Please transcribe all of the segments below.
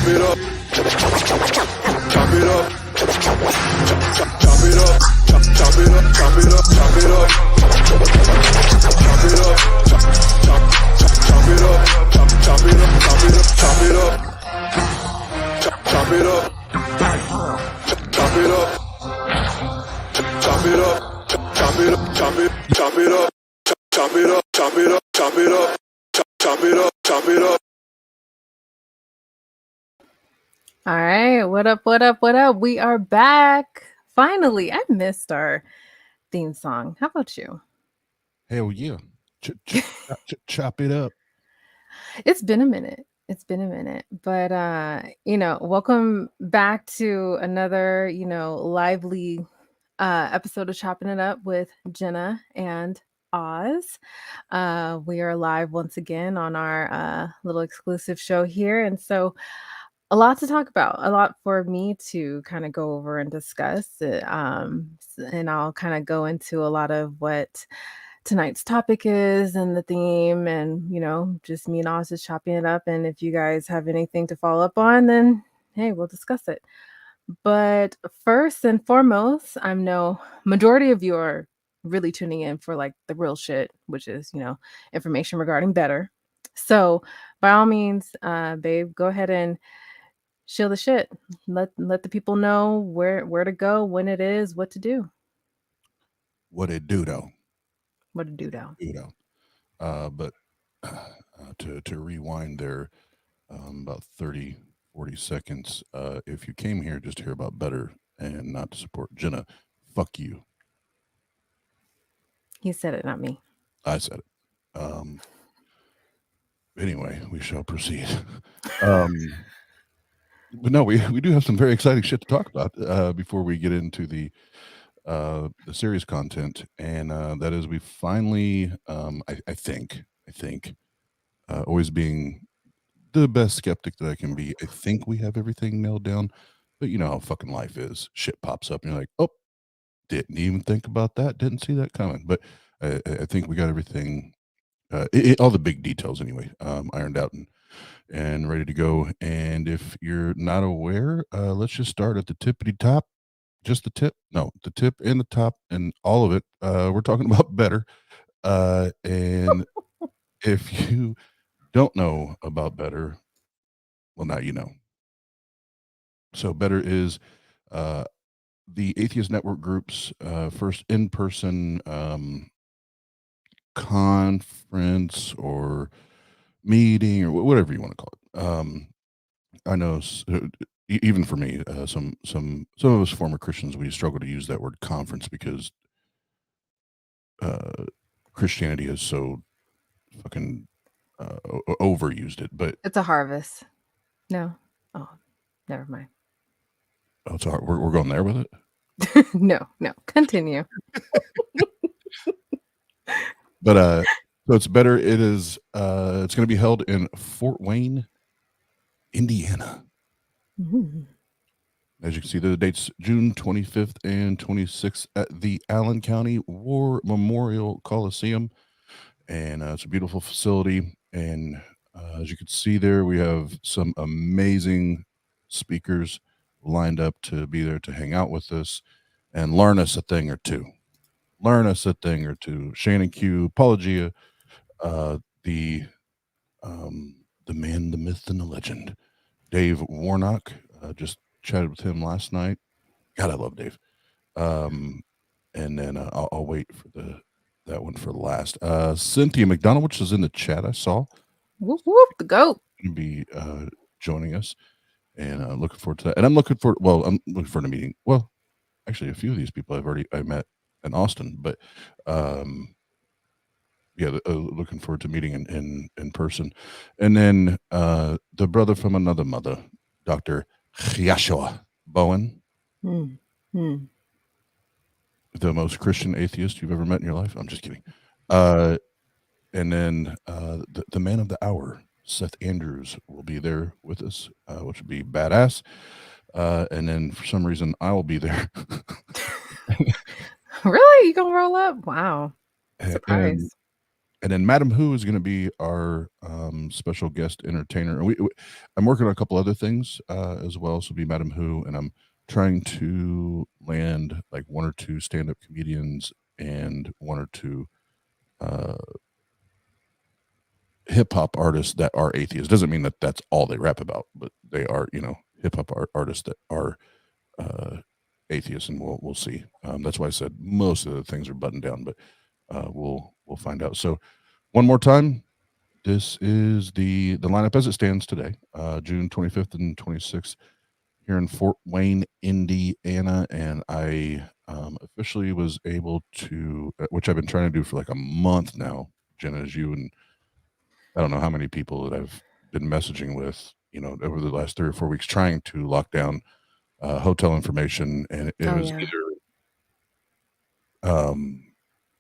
it up, chop it up, chop it up, chop it up, chop it up, chop it up, chop it up, chop it up, chop it up, chop it up, chop it up, chop it up, chop it up, chop it up, chop it up, chop it up, chop it, chop it up, chop it up, chop it up, chop it up, chop it up, chop it up. All right, what up, what up, what up? We are back. Finally, I missed our theme song. How about you? Hell yeah. Chop it up. It's been a minute. But welcome back to another, lively episode of Chopping It Up with Jena and Oz. We are live once again on our little exclusive show here. And so a lot to talk about, a lot for me to kind of go over and discuss. And I'll kind of go into a lot of what tonight's topic is and the theme, and just me and Oz just chopping it up. And if you guys have anything to follow up on, then hey, we'll discuss it. But first and foremost, I know majority of you are really tuning in for like the real shit, which is information regarding Better. So by all means, babe, go ahead and shill the shit. Let the people know where to go, when it is, what to do. What it do though? What to do though? But to rewind there about 30, 40 seconds, if you came here just to hear about Better and not to support Jena, fuck you. He said it, not me. I said it. Anyway, we shall proceed. But no, we do have some very exciting shit to talk about before we get into the serious content, and that is we finally, I think, always being the best skeptic that I can be, I think we have everything nailed down. But you know how fucking life is. Shit pops up, and you're like, oh, didn't even think about that, didn't see that coming. But I think we got everything, all the big details anyway, ironed out and ready to go. And if you're not aware, let's just start at the tippity top. Just the tip? No, the tip and the top and all of it. We're talking about Better. And if you don't know about Better, well, now you know. So Better is the Atheist Network Group's first in-person conference or meeting or whatever you want to call it. I know even for me, some of us former Christians, we struggle to use that word conference because Christianity has so fucking overused it. But it's a harvest. No. Oh, never mind. Oh, it's hard. We're going there with it. No. Continue. But so it's Better. It is. It's going to be held in Fort Wayne, Indiana. Mm-hmm. As you can see, the dates June 25th and 26th at the Allen County War Memorial Coliseum, and it's a beautiful facility. And as you can see there, we have some amazing speakers lined up to be there to hang out with us and learn us a thing or two. Shannon Q, Apologia, the man, the myth, and the legend, Dave Warnock. Just chatted with him last night. God, I love Dave. And then I'll wait for that one for last. Cynthia McDonald, which is in the chat, I saw. Whoop whoop, the goat. Going to be joining us, and looking forward to that. And I'm looking for the meeting. Well, actually, a few of these people I met in Austin, but looking forward to meeting in person. And then the brother from another mother, Dr. Joshua Bowen, the most Christian atheist you've ever met in your life. I'm just kidding. And then the man of the hour, Seth Andrews, will be there with us, which would be badass. And then for some reason, I will be there. Really? You gonna roll up? Wow. Surprise. And then Madam Who is going to be our special guest entertainer. And I'm working on a couple other things as well. So be Madam Who, and I'm trying to land like 1 or 2 stand-up comedians and 1 or 2 hip hop artists that are atheists. Doesn't mean that that's all they rap about, but they are, hip hop artists that are atheists, and we'll see. That's why I said most of the things are buttoned down, but we'll find out. So one more time, this is the lineup as it stands today, June 25th and 26th here in Fort Wayne, Indiana, and I officially was able to, which I've been trying to do for like a month now, Jena, as you and I don't know how many people that I've been messaging with, over the last 3 or 4 weeks, trying to lock down hotel information, and it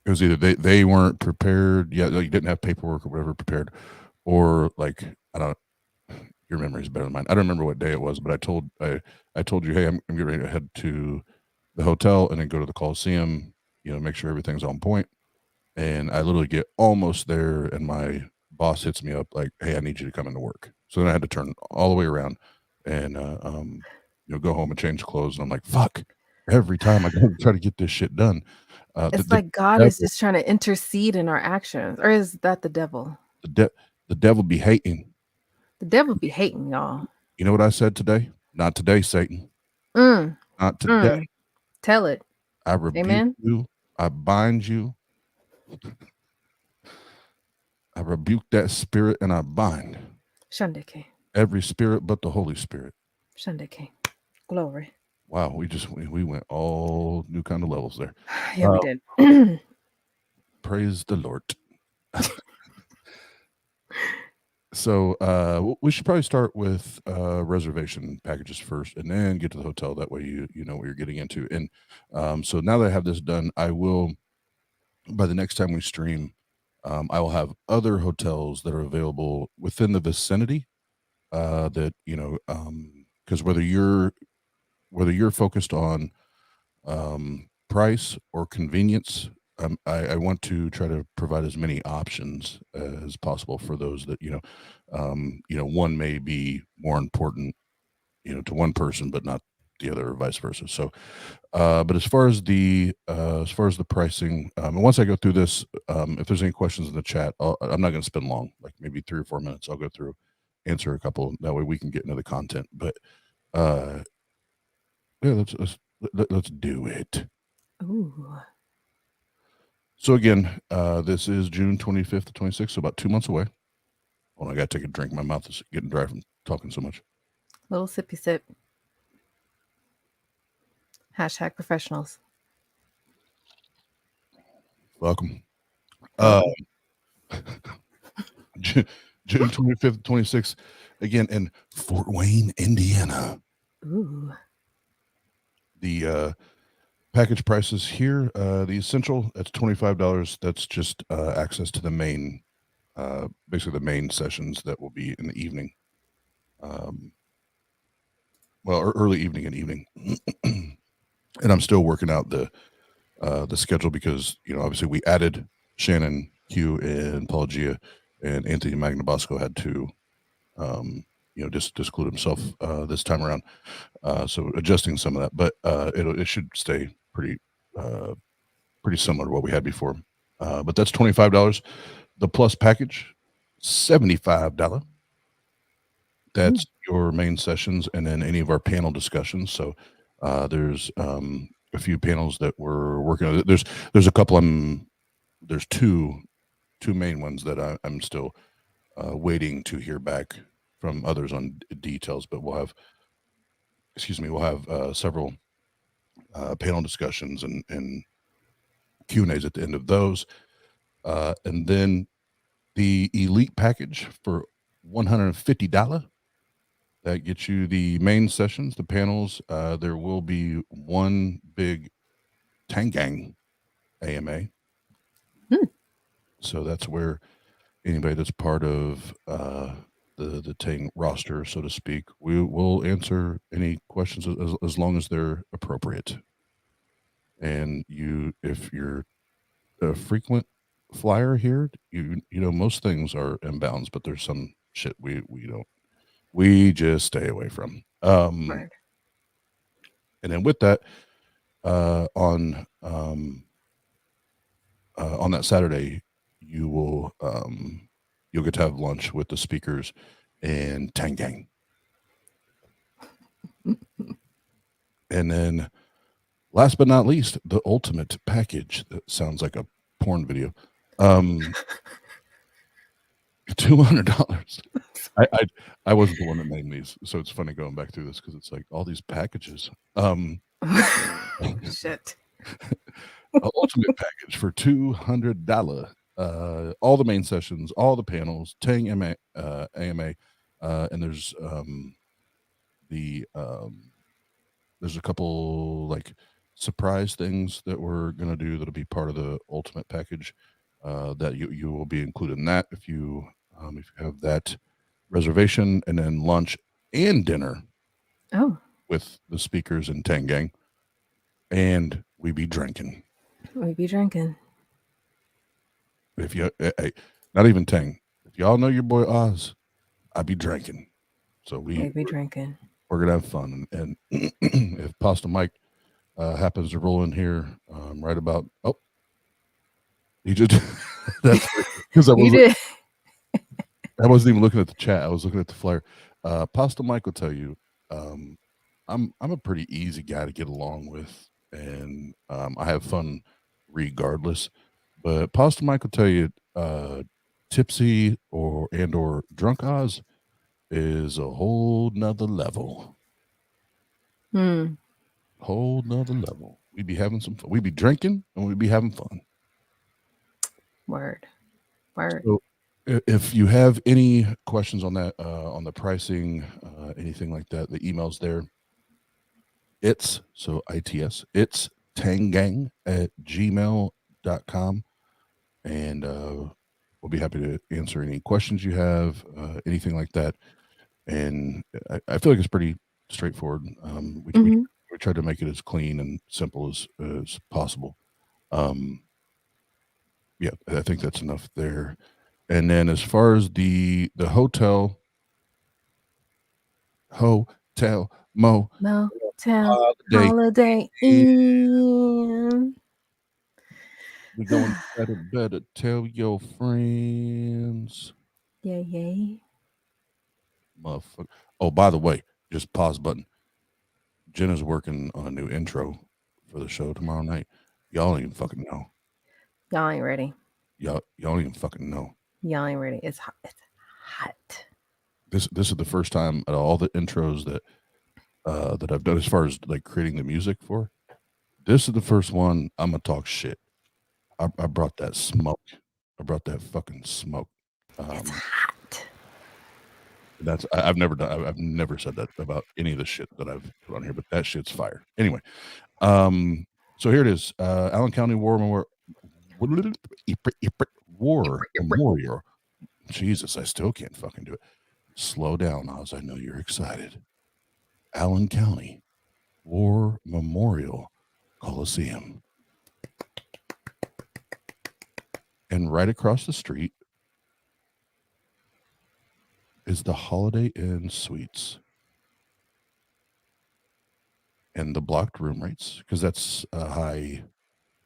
was either they weren't prepared yet, like you didn't have paperwork or whatever prepared, or like your memory is better than mine. I don't remember what day it was, but I told you, hey, I'm getting ready to head to the hotel and then go to the Coliseum, make sure everything's on point. And I literally get almost there, and my boss hits me up like, hey, I need you to come into work. So then I had to turn all the way around and go home and change clothes. And I'm like, fuck, every time I go to try to get this shit done. It's like God is just trying to intercede in our actions. Or is that the devil? The devil be hating. The devil be hating, y'all. You know what I said today? Not today, Satan. Not today. Tell it. I rebuke you. I bind you. I rebuke that spirit, and I bind Shandeke. Every spirit but the Holy Spirit. Shandeke. Glory. Wow, we went all new kind of levels there. Yeah, we did. Praise the Lord. So we should probably start with reservation packages first, and then get to the hotel. That way you know what you're getting into. And so now that I have this done, I will, by the next time we stream, I will have other hotels that are available within the vicinity. That because whether you're focused on price or convenience, I want to try to provide as many options as possible for those that one may be more important to one person but not the other, or vice versa. So but as far as the pricing, and once I go through this, if there's any questions in the chat, I'm not going to spend long, like maybe 3 or 4 minutes. I'll go through, answer a couple, that way we can get into the content. But yeah, let's do it. Ooh. So again, this is June 25th to 26th, so about 2 months away. Hold on, I got to take a drink. My mouth is getting dry from talking so much. Little sippy sip. Hashtag professionals. Welcome. June 25th, 26th, again in Fort Wayne, Indiana. Ooh. The package prices here, the essential, that's $25. That's just access to the main, basically the main sessions that will be in the evening. Or early evening and evening. And I'm still working out the schedule because, obviously we added Shannon, Hugh, and PavlD, and Anthony Magnabosco had to, just exclude himself this time around. So adjusting some of that, but it should stay pretty similar to what we had before. But that's $25. The plus package, $75. That's your main sessions, and then any of our panel discussions. So there's a few panels that we're working on. There's a couple. There's two main ones that I'm still waiting to hear back from others on details. But we'll have several panel discussions and Q&As at the end of those, and then the elite package for $150. That gets you the main sessions, the panels. There will be one big TANG AMA. So that's where anybody that's part of the TANG roster, so to speak, we will answer any questions as long as they're appropriate. And if you're a frequent flyer here, you know, most things are inbounds, but there's some shit we just stay away from. Word. And then with that, on that Saturday, you'll get to have lunch with the speakers and Tang Gang. And then last but not least, the ultimate package. That sounds like a porn video. $200. I wasn't the one that named these, so it's funny going back through this because it's like all these packages. Shit. Ultimate package for $200. All the main sessions, all the panels, Tang AMA, and there's there's a couple like surprise things that we're gonna do that'll be part of the ultimate package. That you will be included in that if you have that reservation, and then lunch and dinner. Oh, with the speakers and Tang Gang, and we be drinking. we be drinking. If you, not even Tang, if y'all know your boy Oz, I be drinking. So we be drinking. We're gonna have fun, and if Pasta Mike happens to roll in here, right about he just that's because I wasn't even looking at the chat. I was looking at the flyer. Pasta Mike will tell you, I'm a pretty easy guy to get along with, and I have fun regardless. But Pasta Mike will tell you, tipsy or drunk Oz is a whole nother level. Whole nother level. We'd be having some fun. We'd be drinking and we'd be having fun. Word. So if you have any questions on that, on the pricing, anything like that, the email's there. It's tangang@gmail.com. And we'll be happy to answer any questions you have, anything like that. And I feel like it's pretty straightforward. We try to make it as clean and simple as possible. Yeah, I think that's enough there. And then as far as the hotel, Motel Holiday Inn. We're going better tell your friends. Yay. Motherfucker. Oh, by the way, just pause button. Jena's working on a new intro for the show tomorrow night. Y'all ain't even fucking know. Y'all ain't ready. Y'all ain't even fucking know. Y'all ain't ready. It's hot. It's hot. This is the first time at all the intros that I've done as far as like creating the music for. This is the first one I'm gonna talk shit. I brought that smoke. I brought that fucking smoke. It's hot. That's I've never said that about any of the shit that I've put on here, but that shit's fire. Anyway, so here it is. Allen County War Memorial. Jesus, I still can't fucking do it. Slow down, Oz. I know you're excited. Allen County War Memorial Coliseum. And right across the street is the Holiday Inn Suites. And the blocked room rates, because that's a high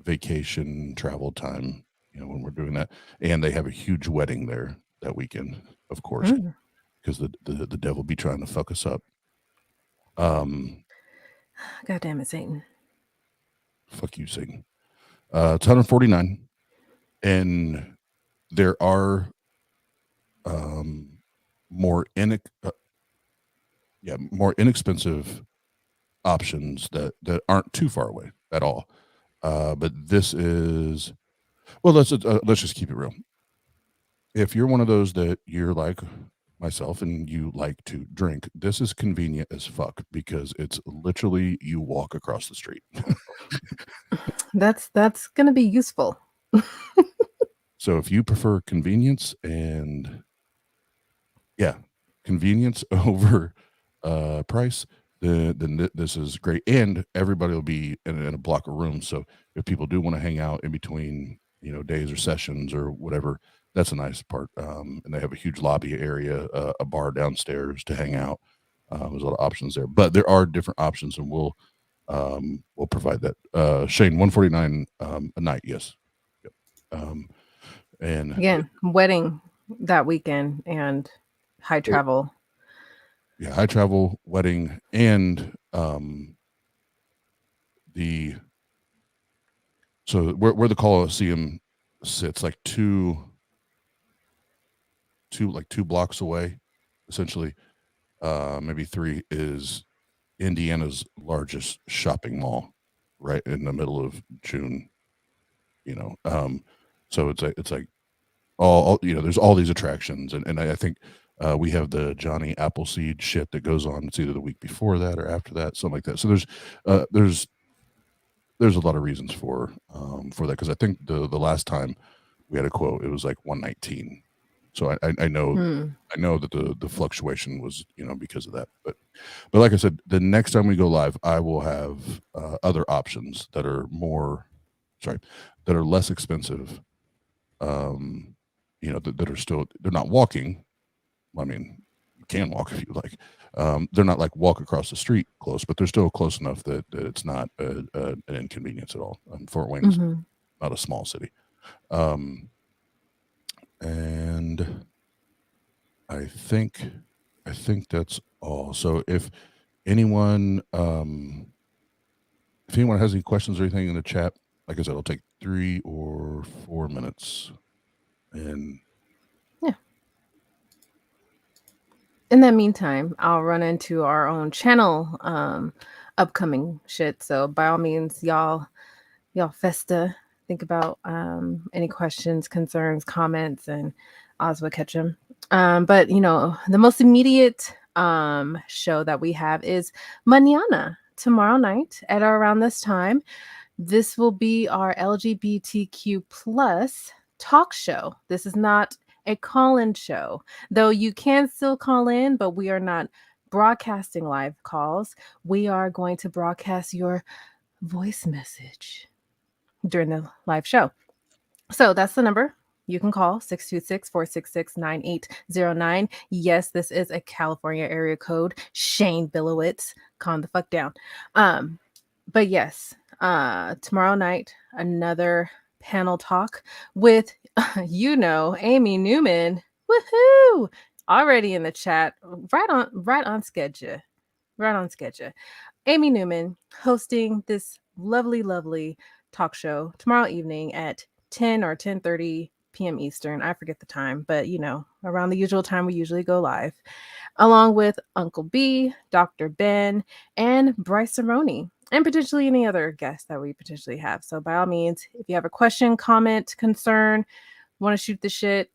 vacation travel time, when we're doing that. And they have a huge wedding there that weekend, of course, because the devil be trying to fuck us up. God damn it, Satan. Fuck you, Satan. It's $149. And there are more inexpensive options that aren't too far away at all. But this is, well, let's just keep it real. If you're one of those that you're like myself and you like to drink, this is convenient as fuck because it's literally you walk across the street. That's gonna be useful. So if you prefer convenience and convenience over price, then this is great. And everybody will be in a block of rooms. So if people do want to hang out in between, days or sessions or whatever. That's a nice part. And they have a huge lobby area, a bar downstairs to hang out. There's a lot of options there, but there are different options, and we'll provide that. Shane, $149 a night. Yes. Yep. And again, wedding that weekend and high travel. Yeah, high travel, wedding, and so where the Coliseum sits, like two blocks away, essentially, maybe 3, is Indiana's largest shopping mall, right in the middle of June. So it's like all there's all these attractions, and I think we have the Johnny Appleseed shit that goes on. It's either the week before that or after that, something like that. So there's a lot of reasons for that, because I think the last time we had a quote, it was like 119. So I know I know that the fluctuation was because of that, but like I said, the next time we go live, I will have other options that are less expensive. That are still, they're not walking. I mean, you can walk if you like. They're not like walk across the street close, but they're still close enough that it's not an inconvenience at all. Fort Wayne's not a small city. And I think that's all. So if anyone has any questions or anything in the chat, like I said, it'll take 3 or 4 minutes. And in the meantime, I'll run into our own channel upcoming shit. So by all means, y'all festa, think about any questions, concerns, comments, and Oz will catch them. But the most immediate show that we have is mañana, tomorrow night at around this time. This will be our LGBTQ plus talk show. This is not a call-in show, though you can still call in, but we are not broadcasting live calls. We are going to broadcast your voice message during the live show. So that's the number. You can call 626-466-9809. Yes, this is a California area code. Shane Bilowitz, calm the fuck down. But yes, tomorrow night, another panel talk with Amy Newman. Woohoo! Already in the chat. Right on schedule. Amy Newman hosting this lovely talk show tomorrow evening at 10 or 10:30 p.m. Eastern. I forget the time, but around the usual time we usually go live, along with Uncle B, Dr. Ben, and Bryce Aroni, and potentially any other guests that we potentially have. So by all means, if you have a question, comment, concern, want to shoot the shit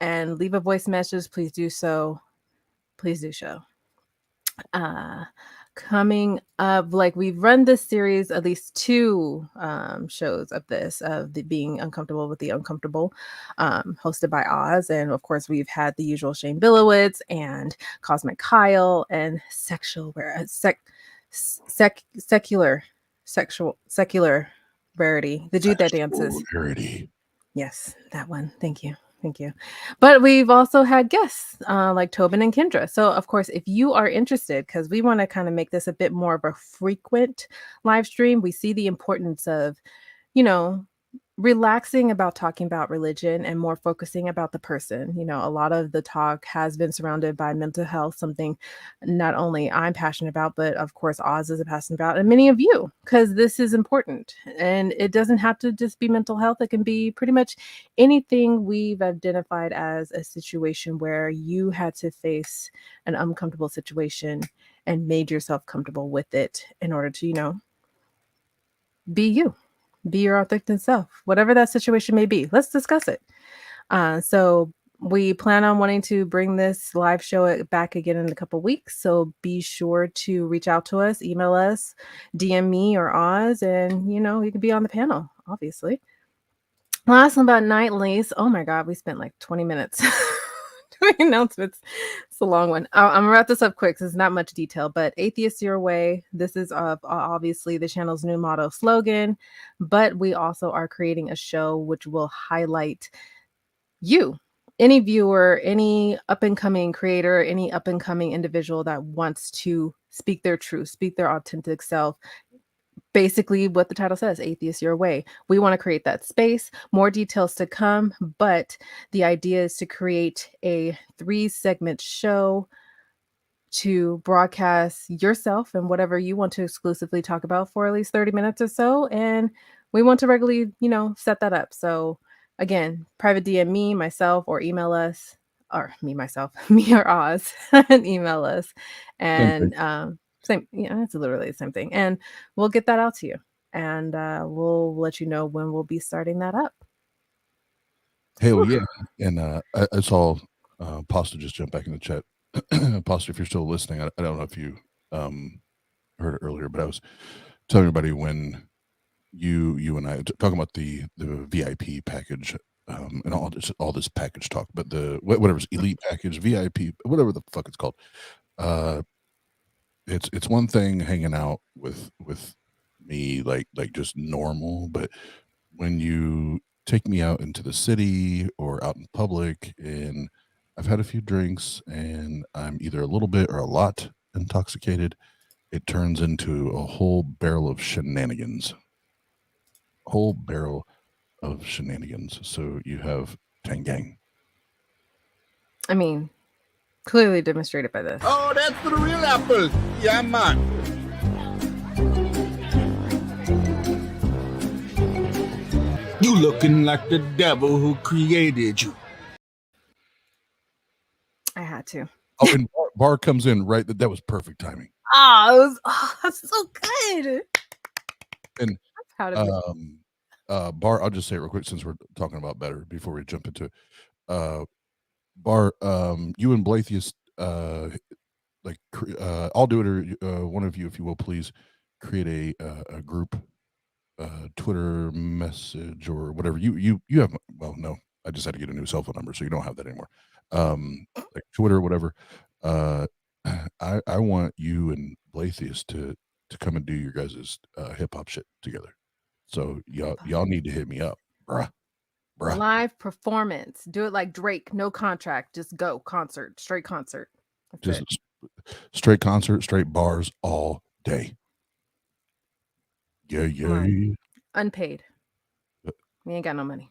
and leave a voice message, please do so. Coming up, we've run this series, at least 2 shows of this, of the Being Uncomfortable with the Uncomfortable, hosted by Oz, and of course we've had the usual Shane Bilowitz and CosmicKyle and secular Rarity, the dude that dances. Rarity. Yes, that one. Thank you. But we've also had guests like Tobin and Kendra. So, of course, if you are interested, because we want to kind of make this a bit more of a frequent live stream, we see the importance of, relaxing about talking about religion and more focusing about the person. A lot of the talk has been surrounded by mental health, something not only I'm passionate about, but of course Oz is passionate about, and many of you, because this is important. And it doesn't have to just be mental health. It can be pretty much anything we've identified as a situation where you had to face an uncomfortable situation and made yourself comfortable with it in order to, be you. Be your authentic self, whatever that situation may be. Let's discuss it. So we plan on wanting to bring this live show back again in a couple weeks. So be sure to reach out to us, email us, DM me or Oz, and you can be on the panel, obviously. Last but not least, oh my God, we spent like 20 minutes. announcements. It's a long one. I'm gonna wrap this up quick because it's not much detail, but Atheist Your Way. This is obviously the channel's new motto slogan, but we also are creating a show which will highlight you, any viewer, any up and coming creator, any up and coming individual that wants to speak their truth, speak their authentic self. Basically what the title says, Atheist Your Way. We want to create that space. More details to come, but the idea is to create a 3-segment show to broadcast yourself and whatever you want to exclusively talk about for at least 30 minutes or so. And we want to regularly, set that up. So again, private DM me, myself, or email us, or me, myself, me or Oz, and email us. And same, it's literally the same thing. And we'll get that out to you. And we'll let you know when we'll be starting that up. Hell yeah. And I saw Pasta just jump back in the chat. Pasta, if you're still listening, I don't know if you heard it earlier, but I was telling everybody when you and I talking about the VIP package and all this package talk, but the whatever's elite package, VIP, whatever the fuck it's called. It's one thing hanging out with me like just normal, but when you take me out into the city or out in public and I've had a few drinks and I'm either a little bit or a lot intoxicated, it turns into a whole barrel of shenanigans. So you have TANG. I mean, clearly demonstrated by this. Oh, that's the real apple. Yeah, man. You looking like the devil who created you. I had to. Oh, and Bar comes in right. That was perfect timing. That's so good. And I'm proud of you. Bar, I'll just say it real quick since we're talking about better before we jump into it. Bar, you and Blathius, I'll do it, or one of you, if you will, please create a group, Twitter message or whatever. You have, well, no, I just had to get a new cell phone number, so you don't have that anymore. Like Twitter or whatever. I want you and Blathius to come and do your guys' hip hop shit together. So y'all need to hit me up, bruh. Live performance. Do it like Drake. No contract. Just go concert. Straight concert. That's just straight concert, straight bars all day. Yeah. Unpaid. We ain't got no money.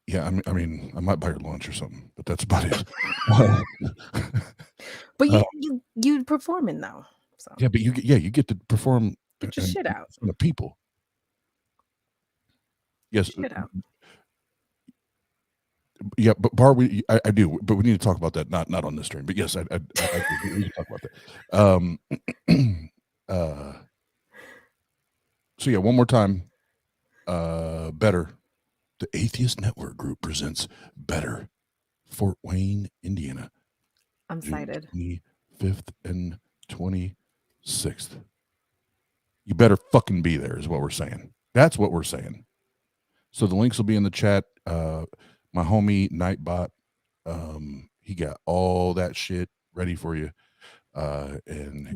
Yeah, I mean, I might buy your lunch or something, but that's about it. But you performing though. So. Yeah, but you get to perform. Get your shit out. The people. Yes. Shit out. Yeah, but Bar, I do, but we need to talk about that. Not on this stream, but yes, I do. We need to talk about that. So yeah, one more time. Better. The Atheist Network Group presents Better, Fort Wayne, Indiana. I'm excited. 25th and 26th. You better fucking be there, is what we're saying. That's what we're saying. So the links will be in the chat. My homie Nightbot, he got all that shit ready for you. And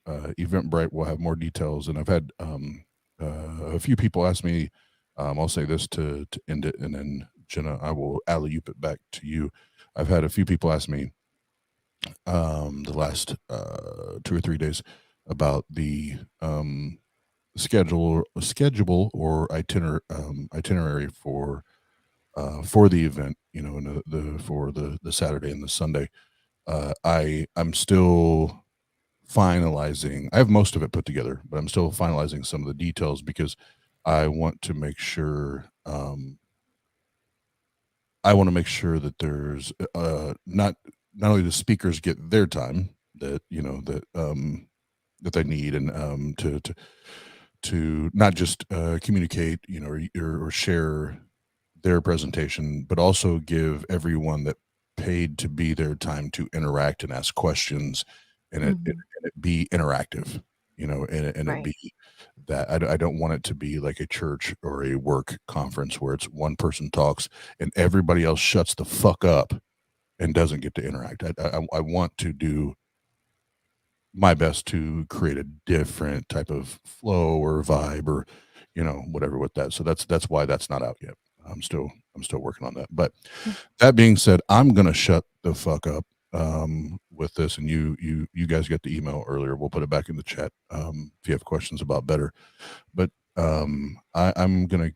Eventbrite will have more details. And I've had a few people ask me. I'll say this to end it, and then Jena, I will alley-oop it back to you. I've had a few people ask me the last 2 or 3 days about the schedule or itinerary for the event. And for the Saturday and the Sunday. I'm still finalizing. I have most of it put together, but I'm still finalizing some of the details because I want to make sure that there's not only the speakers get their time that that they need, and to not just communicate, or share their presentation, but also give everyone that paid to be there time to interact and ask questions, and it be interactive, and right. It be that I don't want it to be like a church or a work conference where it's one person talks and everybody else shuts the fuck up and doesn't get to interact. I want to do my best to create a different type of flow or vibe or, whatever with that. So that's why that's not out yet. I'm still working on that. But that being said, I'm going to shut the fuck up with this, and you guys got the email earlier. We'll put it back in the chat if you have questions about better. But I'm gonna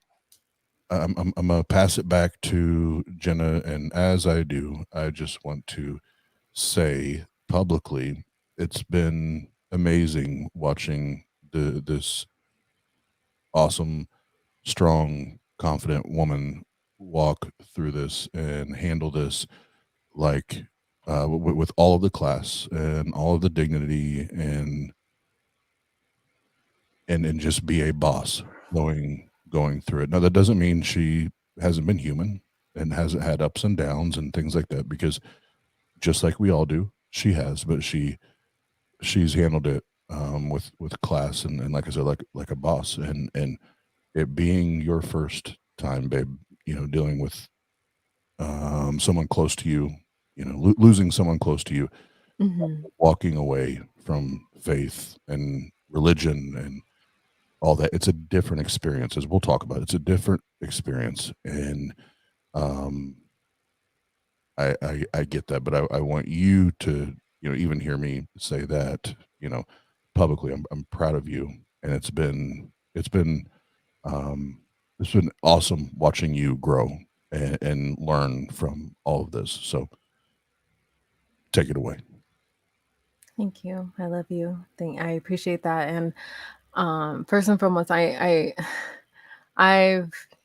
pass it back to Jena, and as I do, I just want to say publicly, it's been amazing watching this awesome, strong, confident woman walk through this and handle this like with all of the class and all of the dignity and just be a boss going through it. Now that doesn't mean she hasn't been human and hasn't had ups and downs and things like that, because just like we all do, she has, but she's handled it with class and like I said, like a boss, and it being your first time, babe, dealing with someone close to you, losing someone close to you, walking away from faith and religion and all that. It's a different experience, as we'll talk about. It's a different experience, and I get that, but I want you to even hear me say that publicly. I'm proud of you, and it's been awesome watching you grow and learn from all of this. So take it away. Thank you. I love you. I appreciate that. And first and foremost, I've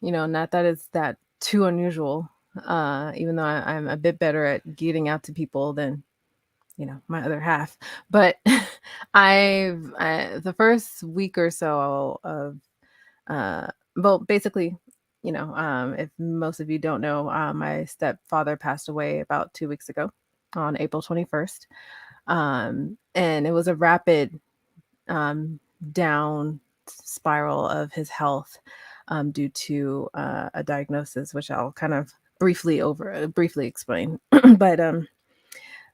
not that it's that too unusual, even though I'm a bit better at getting out to people than my other half. But the first week or so of well, basically, if most of you don't know, my stepfather passed away about 2 weeks ago on April 21st. And it was a rapid down spiral of his health due to a diagnosis, which I'll kind of briefly explain. But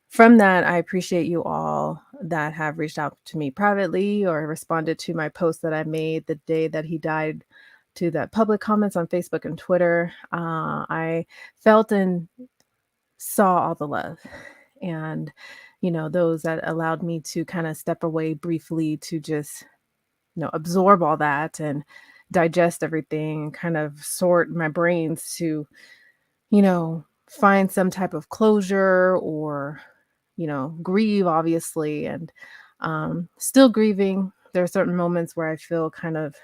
from that, I appreciate you all that have reached out to me privately or responded to my post that I made the day that he died, to the public comments on Facebook and Twitter. I felt and saw all the love, and those that allowed me to kind of step away briefly to just absorb all that and digest everything and kind of sort my brains to find some type of closure or grieve, obviously. And still grieving. There are certain moments where I feel kind of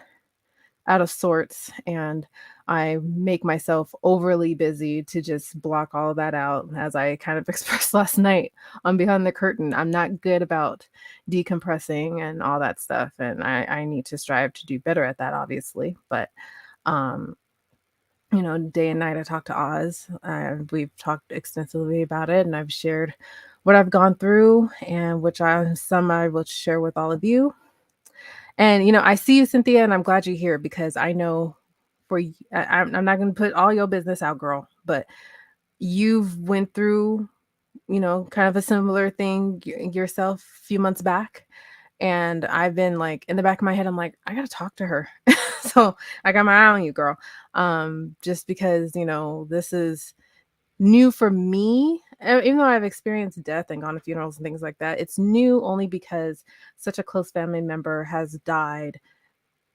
out of sorts, and I make myself overly busy to just block all of that out. As I kind of expressed last night on Behind the Curtain, I'm not good about decompressing and all that stuff, and I need to strive to do better at that, obviously. But day and night I talk to Oz. We've talked extensively about it, and I've shared what I've gone through, and some I will share with all of you. And I see you, Cynthia, and I'm glad you're here, because I know I'm not going to put all your business out, girl, but you've went through kind of a similar thing yourself a few months back. And I've been like, in the back of my head, I'm like, I gotta talk to her. So I got my eye on you, girl. Just because this is new for me. Even though I've experienced death and gone to funerals and things like that, it's new only because such a close family member has died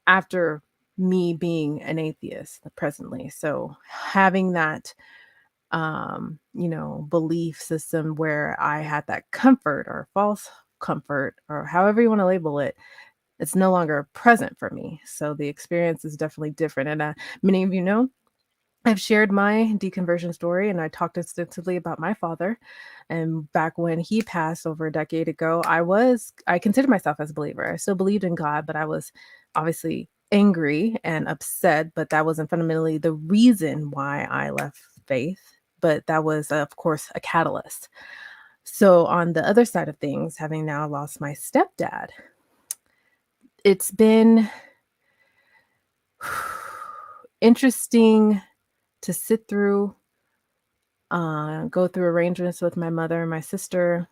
after me being an atheist presently. So having that belief system where I had that comfort or false comfort, or however you want to label it, it's no longer present for me. So the experience is definitely different. And many of you know, I've shared my deconversion story, and I talked extensively about my father. And back when he passed over a decade ago, I considered myself as a believer. I still believed in God, but I was obviously angry and upset. But that wasn't fundamentally the reason why I left faith. But that was, of course, a catalyst. So on the other side of things, having now lost my stepdad, it's been interesting to sit through go through arrangements with my mother and my sister.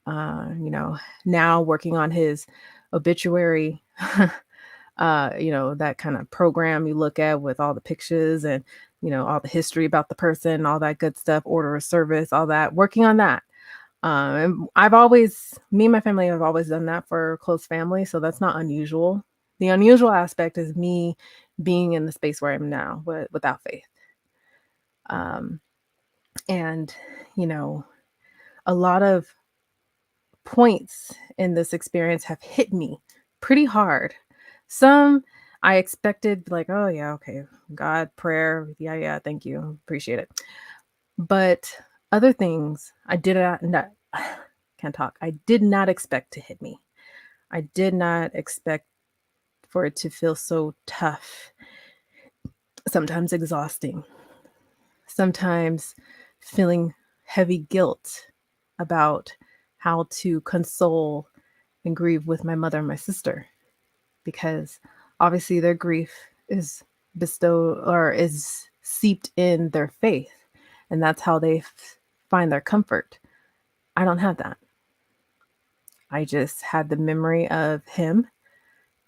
Now working on his obituary, that kind of program you look at with all the pictures and, all the history about the person, all that good stuff, order of service, all that, working on that. And me and my family have always done that for close family. So that's not unusual. The unusual aspect is me being in the space where I am now without faith. And, a lot of points in this experience have hit me pretty hard. Some I expected, like, oh yeah, okay, God, prayer, yeah, thank you, appreciate it. But other things I did not can't talk. I did not expect to hit me. I did not expect for it to feel so tough, sometimes exhausting, sometimes feeling heavy guilt about how to console and grieve with my mother and my sister, because obviously their grief is bestowed or is seeped in their faith, and that's how they find their comfort. I don't have that. I just had the memory of him,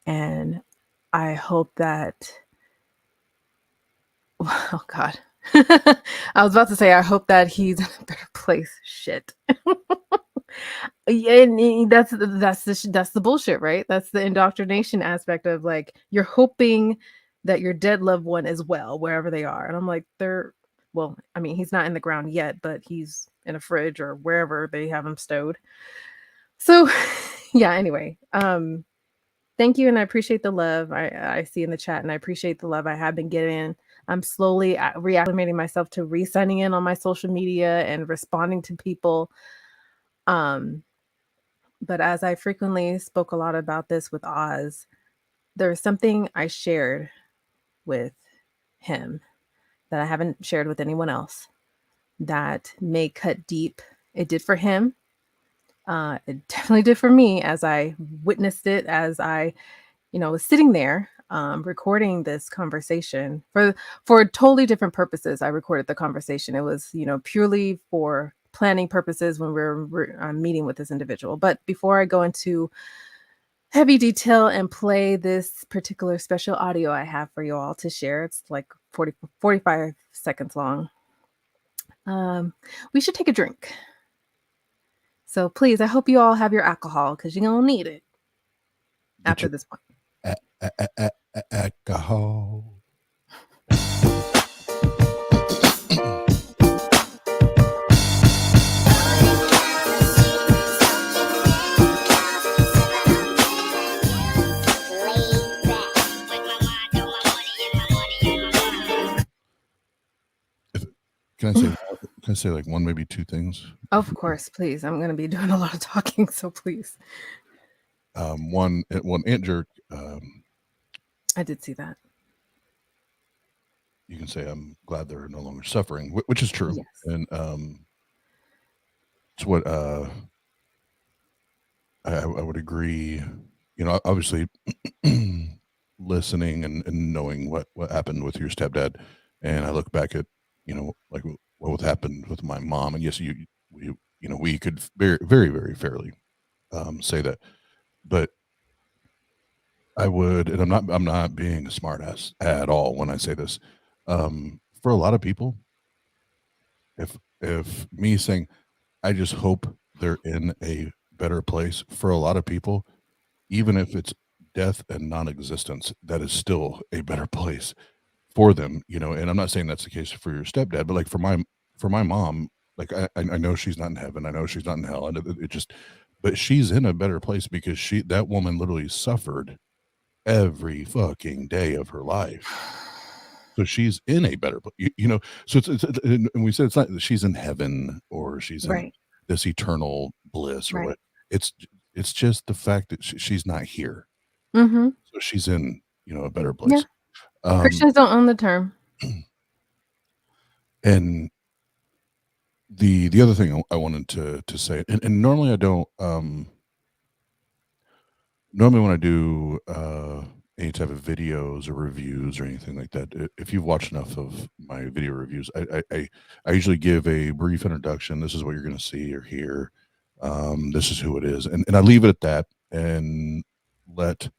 and I hope that, oh God, I was about to say, I hope that he's in a better place. Shit. Yeah, and that's the bullshit, right? That's the indoctrination aspect of, like, you're hoping that your dead loved one is well wherever they are, and I'm like, he's not in the ground yet, but he's in a fridge or wherever they have him stowed. So, yeah. Anyway, thank you, and I appreciate the love I see in the chat, and I appreciate the love I have been getting. I'm slowly reacclimating myself to re-signing in on my social media and responding to people. But as I frequently spoke a lot about this with Oz, there's something I shared with him that I haven't shared with anyone else that may cut deep. It did for him. It definitely did for me as I witnessed it, as I, was sitting there recording this conversation for totally different purposes. I recorded the conversation. It was, purely for planning purposes when we're meeting with this individual. But before I go into heavy detail and play this particular special audio I have for you all to share, it's like 45 seconds long. We should take a drink. So please, I hope you all have your alcohol, because you're going to need it after this point. Alcohol. Can I say like one, maybe two things? Of course, please. I'm going to be doing a lot of talking, so please. One Ant Jerk. I did see that. You can say I'm glad they're no longer suffering, which is true. Yes. And it's what I would agree. Obviously, listening and knowing what happened with your stepdad, and I look back at like what happened with my mom, and yes, we could very, very, very fairly say that, but I would, and I'm not being a smart ass at all when I say this. For a lot of people, if me saying, I just hope they're in a better place, for a lot of people, even if it's death and non-existence, that is still a better place for them, and I'm not saying that's the case for your stepdad, but like for my mom, like I know she's not in heaven, I know she's not in hell, and but she's in a better place because that woman literally suffered every fucking day of her life. So she's in a better place, so it's and we said it's not that she's in heaven or she's in this eternal bliss or what. It's just the fact that she's not here. Mm-hmm. So she's in, a better place. Yeah. Christians don't own the term. And the other thing I wanted to say, and normally I don't, normally when I do any type of videos or reviews or anything like that, if you've watched enough of my video reviews, I usually give a brief introduction. This is what you're going to see or hear. This is who it is, and I leave it at that, and let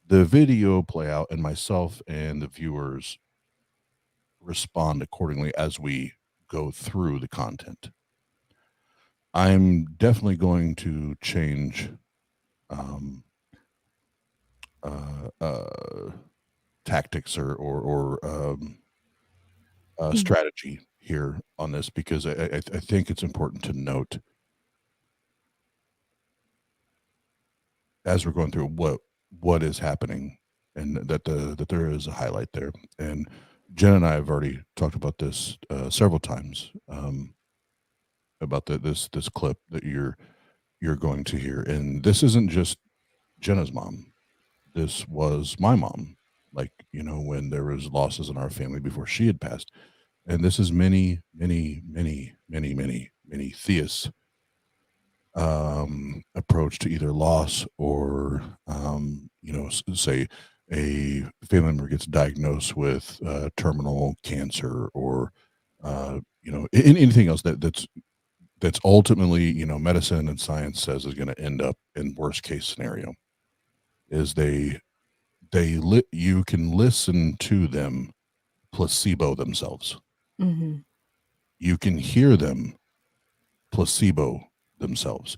the video play out, and myself and the viewers respond accordingly as we go through the content. I'm definitely going to change tactics or strategy here on this, because I think it's important to note as we're going through what is happening, and that there is a highlight there. And Jen and I have already talked about this several times, about this clip that you're going to hear. And this isn't just Jenna's mom. This was my mom, like, when there was losses in our family before she had passed. And this is many theists approach to either loss or say a family member gets diagnosed with terminal cancer, or anything else that's ultimately, medicine and science says is going to end up in worst case scenario, is you can listen to them placebo themselves. Mm-hmm. You can hear them placebo themselves.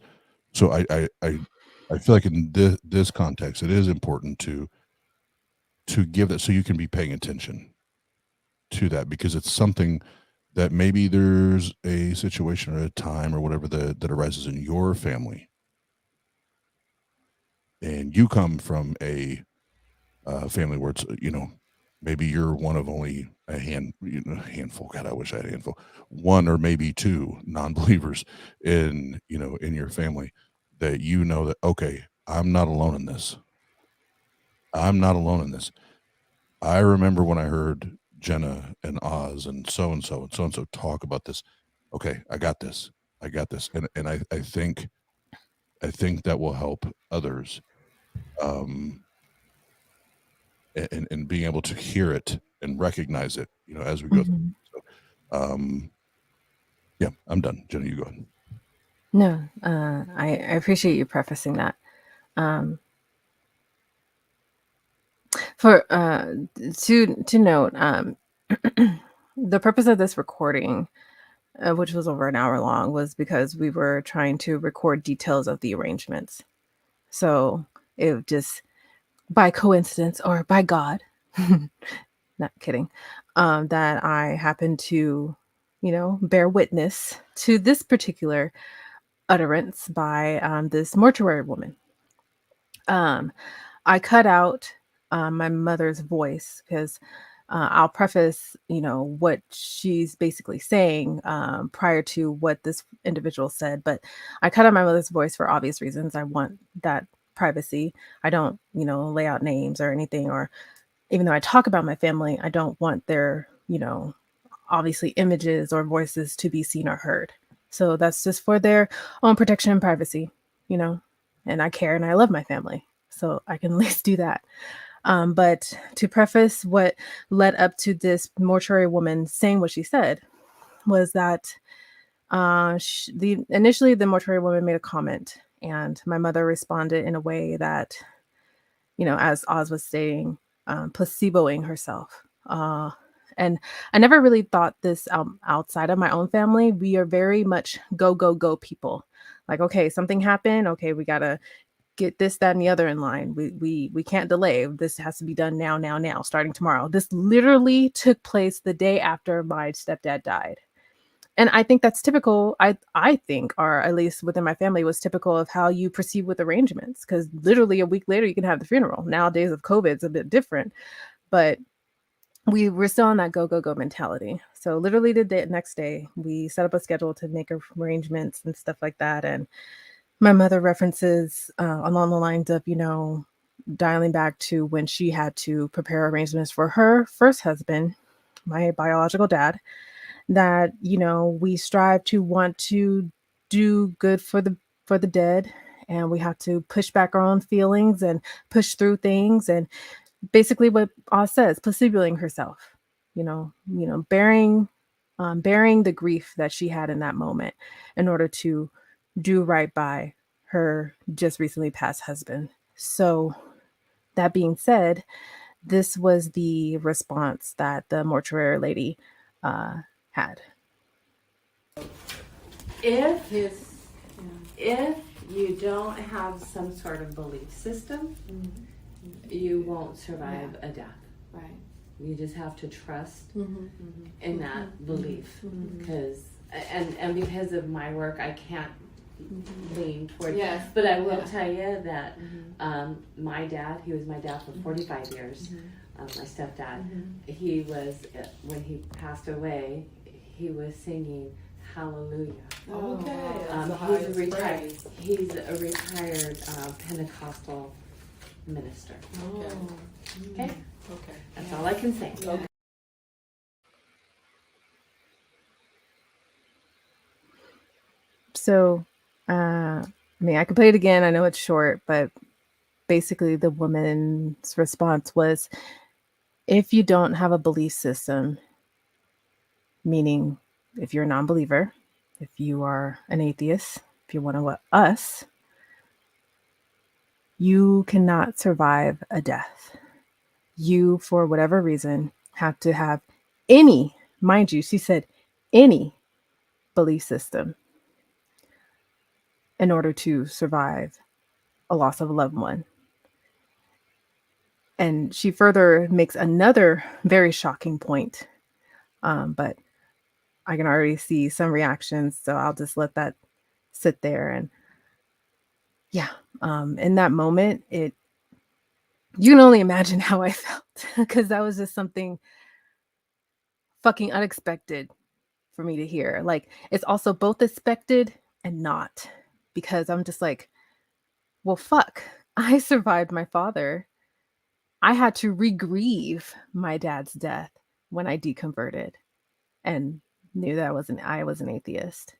So I feel like in this context, it is important to give that, so you can be paying attention to that, because it's something that maybe there's a situation or a time or whatever that arises in your family, and you come from a family where it's, maybe you're one of only a handful. God, I wish I had a handful. One or maybe two non-believers in your family, that that, okay, I'm not alone in this. I'm not alone in this. I remember when I heard Jenna and Oz and so and so talk about this. Okay, I got this. And I think that will help others, and being able to hear it and recognize it, as we go through. So, yeah, I'm done. Jenna, you go ahead. No, I appreciate you prefacing that. For to note, the purpose of this recording, which was over an hour long, was because we were trying to record details of the arrangements. So it just, by coincidence or by God, not kidding, that I happened to, bear witness to this particular utterance by this mortuary woman. I cut out my mother's voice, because I'll preface, what she's basically saying prior to what this individual said. But I cut out my mother's voice for obvious reasons. I want that privacy. I don't, lay out names or anything, or even though I talk about my family, I don't want their, obviously images or voices to be seen or heard. So that's just for their own protection and privacy, and I care and I love my family. So I can at least do that. But to preface what led up to this mortuary woman saying what she said, was that initially the mortuary woman made a comment, and my mother responded in a way that, as Oz was stating, placeboing herself. And I never really thought this outside of my own family. We are very much go, go, go people. Like, okay, something happened. Okay, we got to get this, that, and the other in line. We can't delay. This has to be done now, starting tomorrow. This literally took place the day after my stepdad died. And I think that's typical. I think, or at least within my family, was typical of how you proceed with arrangements, because literally a week later you can have the funeral. Nowadays of COVID, it's a bit different, but we were still on that go, go, go mentality. So literally the next day we set up a schedule to make arrangements and stuff like that. And my mother references along the lines of, dialing back to when she had to prepare arrangements for her first husband, my biological dad, that, we strive to want to do good for the dead, and we have to push back our own feelings and push through things. And basically what Oz says, placeboing herself, bearing the grief that she had in that moment in order to do right by her just recently passed husband. So that being said, this was the response that the mortuary lady had. If you don't have some sort of belief system, you won't survive a death. Right. You just have to trust in that belief, because and because of my work, I can't lean towards. Yes. But I will tell you that my dad, he was my dad for 45 years. My stepdad, he was, when he passed away, he was singing Hallelujah. Okay. He's a retired Pentecostal minister. Okay. Okay. That's all I can say. Okay. So, I could play it again. I know it's short, but basically the woman's response was, if you don't have a belief system, meaning if you're a non-believer, if you are an atheist, if you're one of us, you cannot survive a death. You, for whatever reason, have to have any, mind you, she said any belief system in order to survive a loss of a loved one. And she further makes another very shocking point, but I can already see some reactions, so I'll just let that sit there. And yeah, in that moment, you can only imagine how I felt, because that was just something fucking unexpected for me to hear. Like, it's also both expected and not, because I'm just like, well, fuck, I survived my father. I had to re-grieve my dad's death when I deconverted and knew that I was an atheist.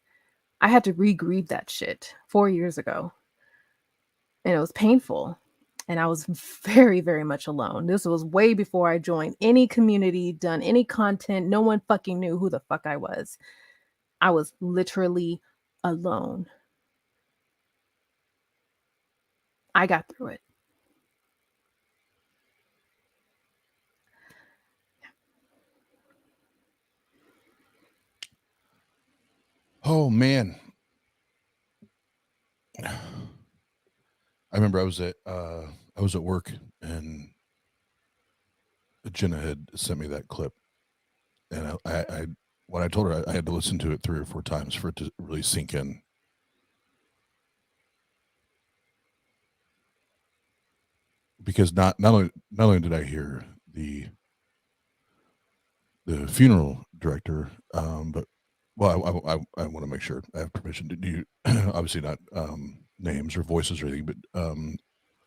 I had to re-grieve that shit 4 years ago. And it was painful. And I was very, very much alone. This was way before I joined any community, done any content. No one fucking knew who the fuck I was. I was literally alone. I got through it. Oh man, I remember I was at work and Jena had sent me that clip, and I when I told her I had to listen to it 3 or 4 times for it to really sink in. Because not only did I hear the funeral director, but well, I want to make sure I have permission to do, obviously not names or voices or anything, but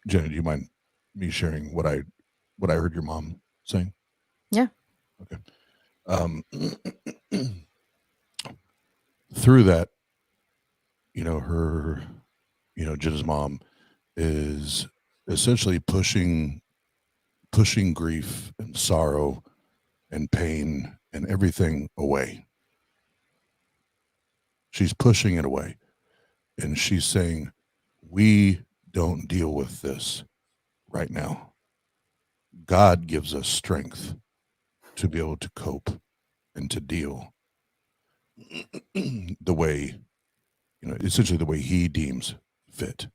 Jena, do you mind me sharing what I heard your mom saying? Yeah. Okay. Through that, her, Jena's mom is essentially pushing grief and sorrow and pain and everything away. She's pushing it away. And she's saying, we don't deal with this right now. God gives us strength to be able to cope and to deal the way, essentially the way he deems fit.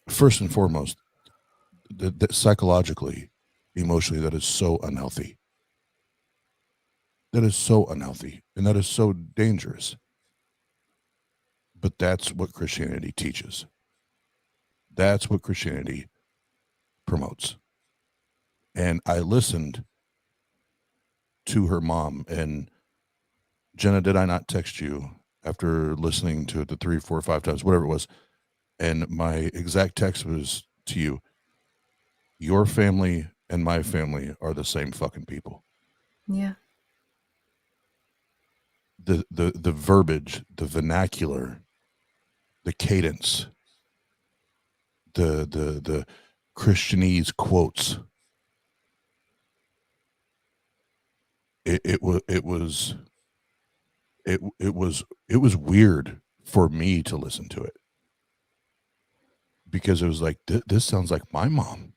First and foremost, that psychologically, emotionally, that is so unhealthy. That is so unhealthy, and that is so dangerous. But that's what Christianity teaches. That's what Christianity promotes. And I listened to her mom, and Jena, did I not text you after listening to it the 3, 4, 5 times, whatever it was? And my exact text was to you, your family and my family are the same fucking people. Yeah. The verbiage, the vernacular, the cadence, the Christianese quotes. It was weird for me to listen to it, because it was like, this sounds like my mom.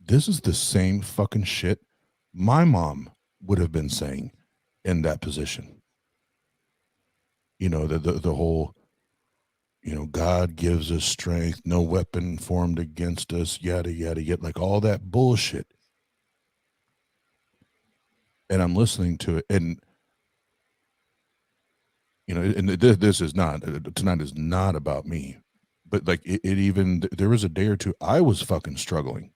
This is the same fucking shit my mom would have been saying in that position. You know, the whole, you know, God gives us strength, no weapon formed against us, yada, yada, yada, like all that bullshit. And I'm listening to it, and, you know, and this is not, tonight is not about me, but like it even, there was a day or two I was fucking struggling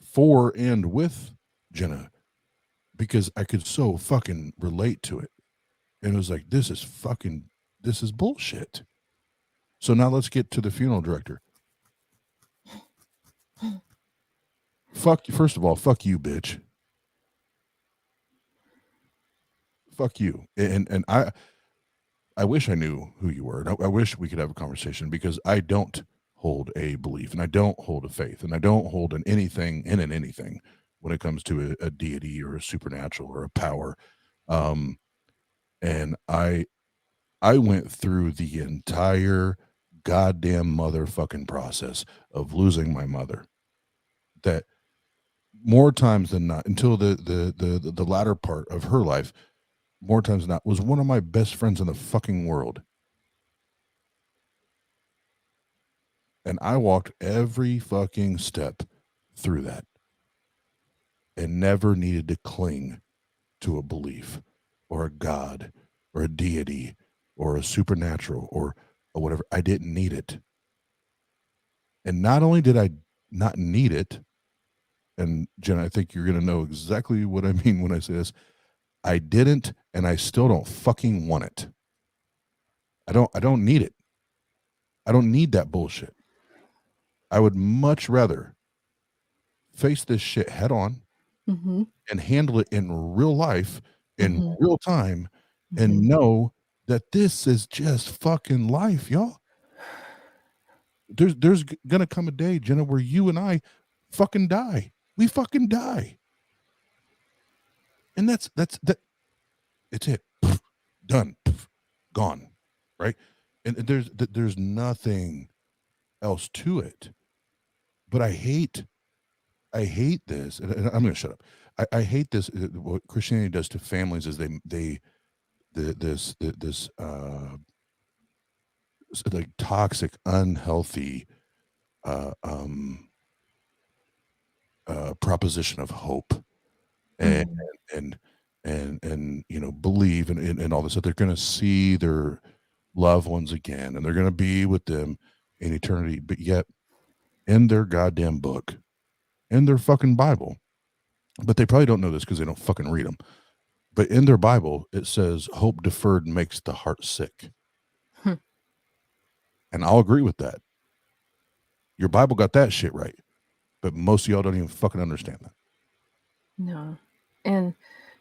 for and with Jena, because I could so fucking relate to it. And it was like, this is bullshit. So now let's get to the funeral director. Fuck you. First of all, fuck you, bitch. Fuck you. And I wish I knew who you were. And I wish we could have a conversation, because I don't hold a belief, and I don't hold a faith, and I don't hold an anything when it comes to a deity or a supernatural or a power. And I went through the entire goddamn motherfucking process of losing my mother, that more times than not, until the latter part of her life, more times than not, was one of my best friends in the fucking world. And I walked every fucking step through that, and never needed to cling to a belief or a god or a deity or a supernatural or whatever. I didn't need it. And not only did I not need it, and Jen, I think you're going to know exactly what I mean when I say this, I didn't, and I still don't fucking want it. I don't need it. I don't need that bullshit. I would much rather face this shit head on and handle it in real life, in real time, and know that this is just fucking life, y'all. There's gonna come a day, Jenna, where you and I fucking die. We fucking die. And that's it's it. Done. Gone. Right? And there's nothing else to it. But I hate this, and I'm gonna shut up. I hate this. What Christianity does to families is this like toxic, unhealthy proposition of hope and you know, believe and all this, that they're going to see their loved ones again and they're going to be with them in eternity. But yet in their goddamn book, in their fucking Bible, but they probably don't know this because they don't fucking read them, but in their Bible it says hope deferred makes the heart sick. And I'll agree with that. Your Bible got that shit right, but most of y'all don't even fucking understand that. No. And,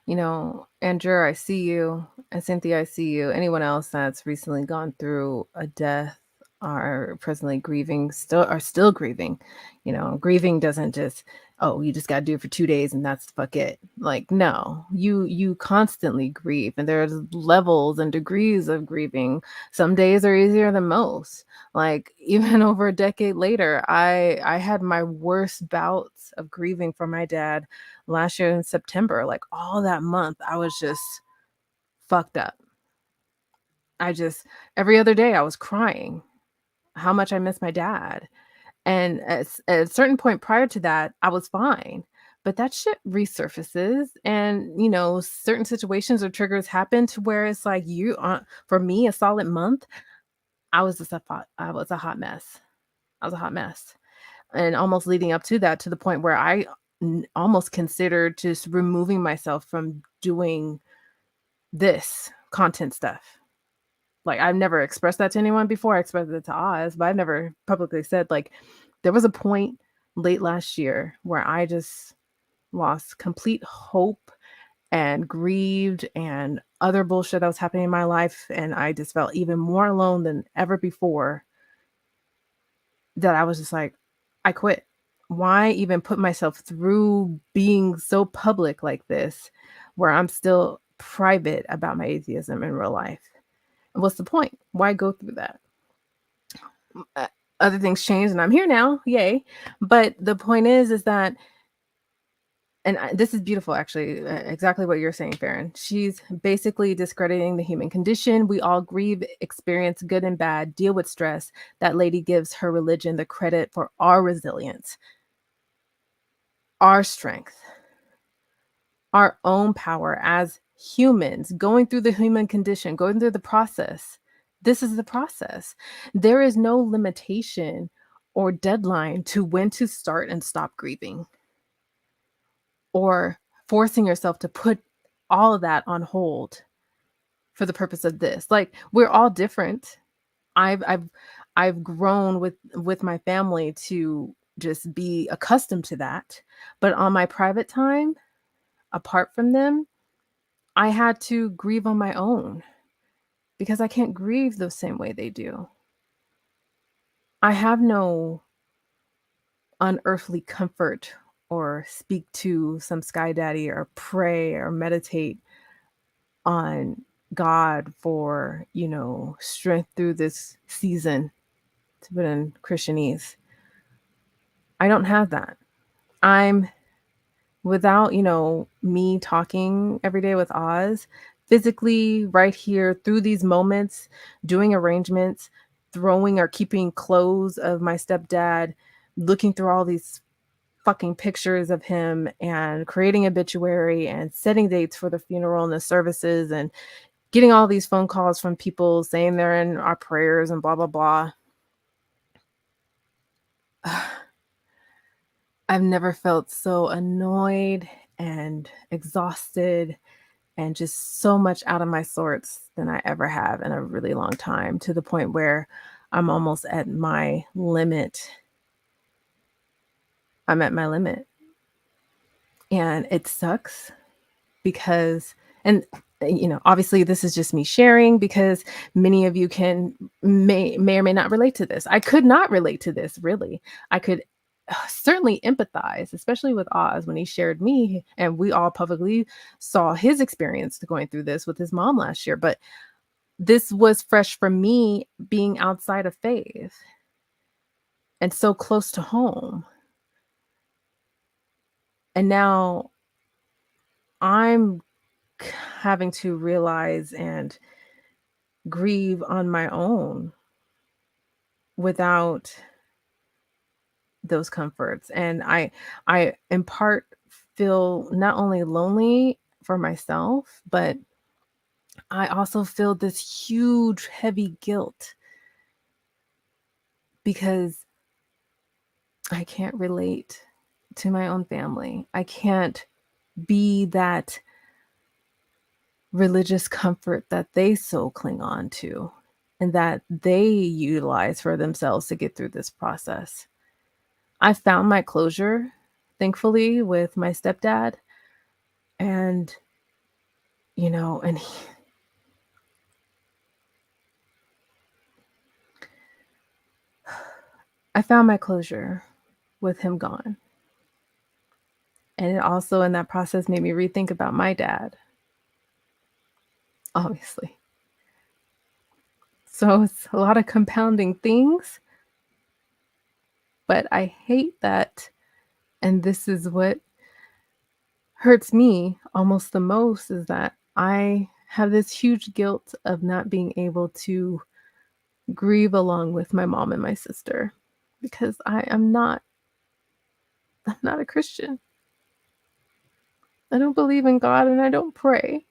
you know, Andrew, I see you. And Cynthia, I see you. Anyone else that's recently gone through a death are presently grieving, still grieving. You know, grieving doesn't just, oh, you just got to do it for 2 days and that's fuck it. Like, no, you constantly grieve, and there's levels and degrees of grieving. Some days are easier than most. Like, even over a decade later, I had my worst bouts of grieving for my dad last year in September. Like, all that month, I was just fucked up. Every other day I was crying how much I miss my dad. And at a certain point prior to that, I was fine. But that shit resurfaces, and, you know, certain situations or triggers happen to where it's like, for me, a solid month, I was a hot mess. I was a hot mess. And almost leading up to that, to the point where I almost considered just removing myself from doing this content stuff. Like, I've never expressed that to anyone before. I expressed it to Oz, but I've never publicly said, like, there was a point late last year where I just lost complete hope and grieved and other bullshit that was happening in my life. And I just felt even more alone than ever before. that I was just like, I quit. Why even put myself through being so public like this, where I'm still private about my atheism in real life? And what's the point? Why go through that? Other things changed and I'm here now. Yay. But the point is that, and this is beautiful, actually, exactly what you're saying, Farron. She's basically discrediting the human condition. We all grieve, experience good and bad, deal with stress. That lady gives her religion the credit for our resilience, our strength, our own power as humans, going through the human condition, going through the process. This is the process. There is no limitation or deadline to when to start and stop grieving, or forcing yourself to put all of that on hold for the purpose of this. Like, we're all different. I've grown with my family to just be accustomed to that. But on my private time, apart from them, I had to grieve on my own because I can't grieve the same way they do. I have no unearthly comfort or speak to some sky daddy or pray or meditate on God for, strength through this season, to put in Christianese. I don't have that. I'm without, me talking every day with Oz, physically right here through these moments, doing arrangements, throwing or keeping clothes of my stepdad, looking through all these fucking pictures of him and creating obituary and setting dates for the funeral and the services and getting all these phone calls from people saying they're in our prayers and blah, blah, blah. I've never felt so annoyed and exhausted and just so much out of my sorts than I ever have in a really long time, to the point where I'm almost at my limit. I'm at my limit. And it sucks because, and obviously this is just me sharing because many of you may or may not relate to this. I could not relate to this, really. I could certainly empathize, especially with Oz when he shared me, and we all publicly saw his experience going through this with his mom last year. But this was fresh for me, being outside of faith and so close to home. And now I'm having to realize and grieve on my own without those comforts. And I in part feel not only lonely for myself, but I also feel this huge heavy guilt because I can't relate to my own family. I can't be that religious comfort that they so cling on to and that they utilize for themselves to get through this process. I found my closure, thankfully, with my stepdad. And, and I found my closure with him gone. And it also, in that process, made me rethink about my dad, obviously. So it's a lot of compounding things. But I hate that. And this is what hurts me almost the most, is that I have this huge guilt of not being able to grieve along with my mom and my sister because I'm not a Christian. I don't believe in God and I don't pray.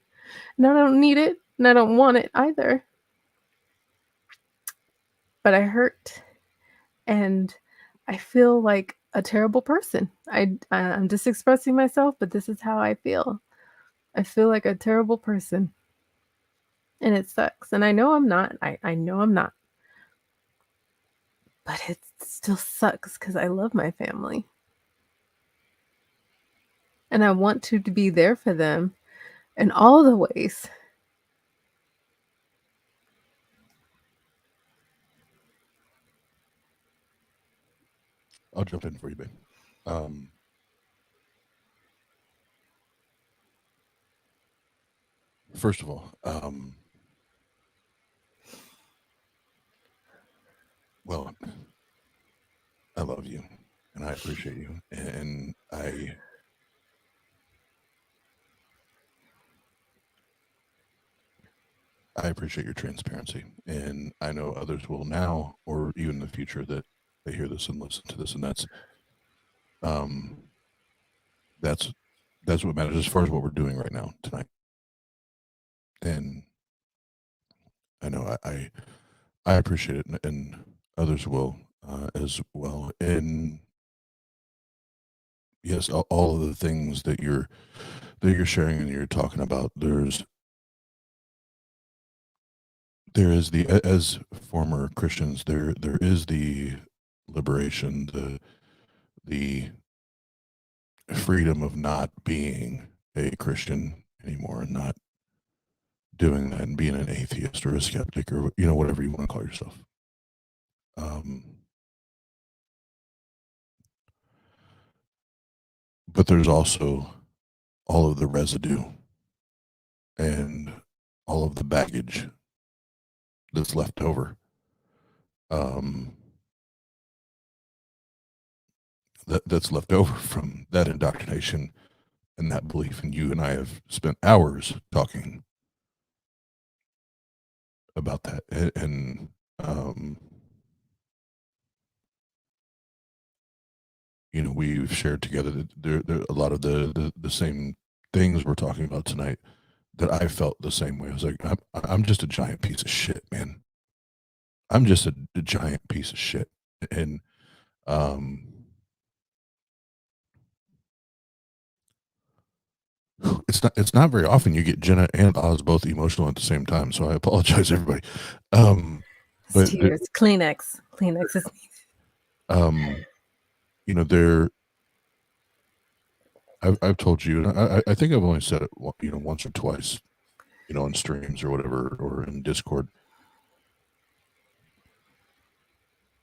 And I don't need it and I don't want it either. But I hurt and I feel like a terrible person. I'm just expressing myself, but this is how I feel. I feel like a terrible person. And it sucks. And I know I'm not. I know I'm not. But it still sucks because I love my family. And I want to be there for them in all the ways. I'll jump in for you, babe. First of all, well, I love you and I appreciate you, and I appreciate your transparency, and I know others will now, or even in the future, that they hear this and listen to this, and that's what matters as far as what we're doing right now tonight. And I know I appreciate it, and others will as well. And yes, all of the things that you're sharing and you're talking about, there is the, as former Christians, there is the liberation, the freedom of not being a Christian anymore, and not doing that, and being an atheist or a skeptic, or whatever you want to call yourself. But there's also all of the residue and all of the baggage that's left over. That's left over from that indoctrination and that belief. And you and I have spent hours talking about that. And we've shared together that there a lot of the same things we're talking about tonight, that I felt the same way. I was like, I'm just a giant piece of shit, man. I'm just a giant piece of shit. And it's not very often you get Jena and Oz both emotional at the same time, so I apologize, everybody. But tears, Kleenex is there, I've told you, and I think I've only said it once or twice, on streams or whatever, or in Discord.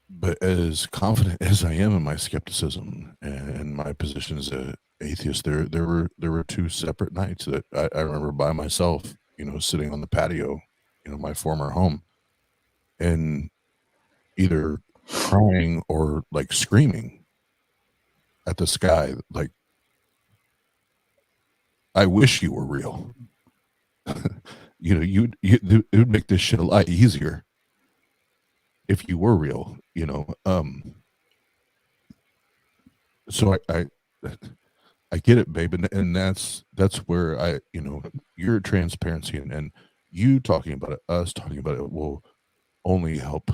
But as confident as I am in my skepticism and my position as a atheist, there were two separate nights that I remember by myself, sitting on the patio, my former home, and either crying or like screaming at the sky, like, I wish you were real. It would make this shit a lot easier if you were real, so I get it, babe, and that's where your transparency and you talking about it, us talking about it, will only help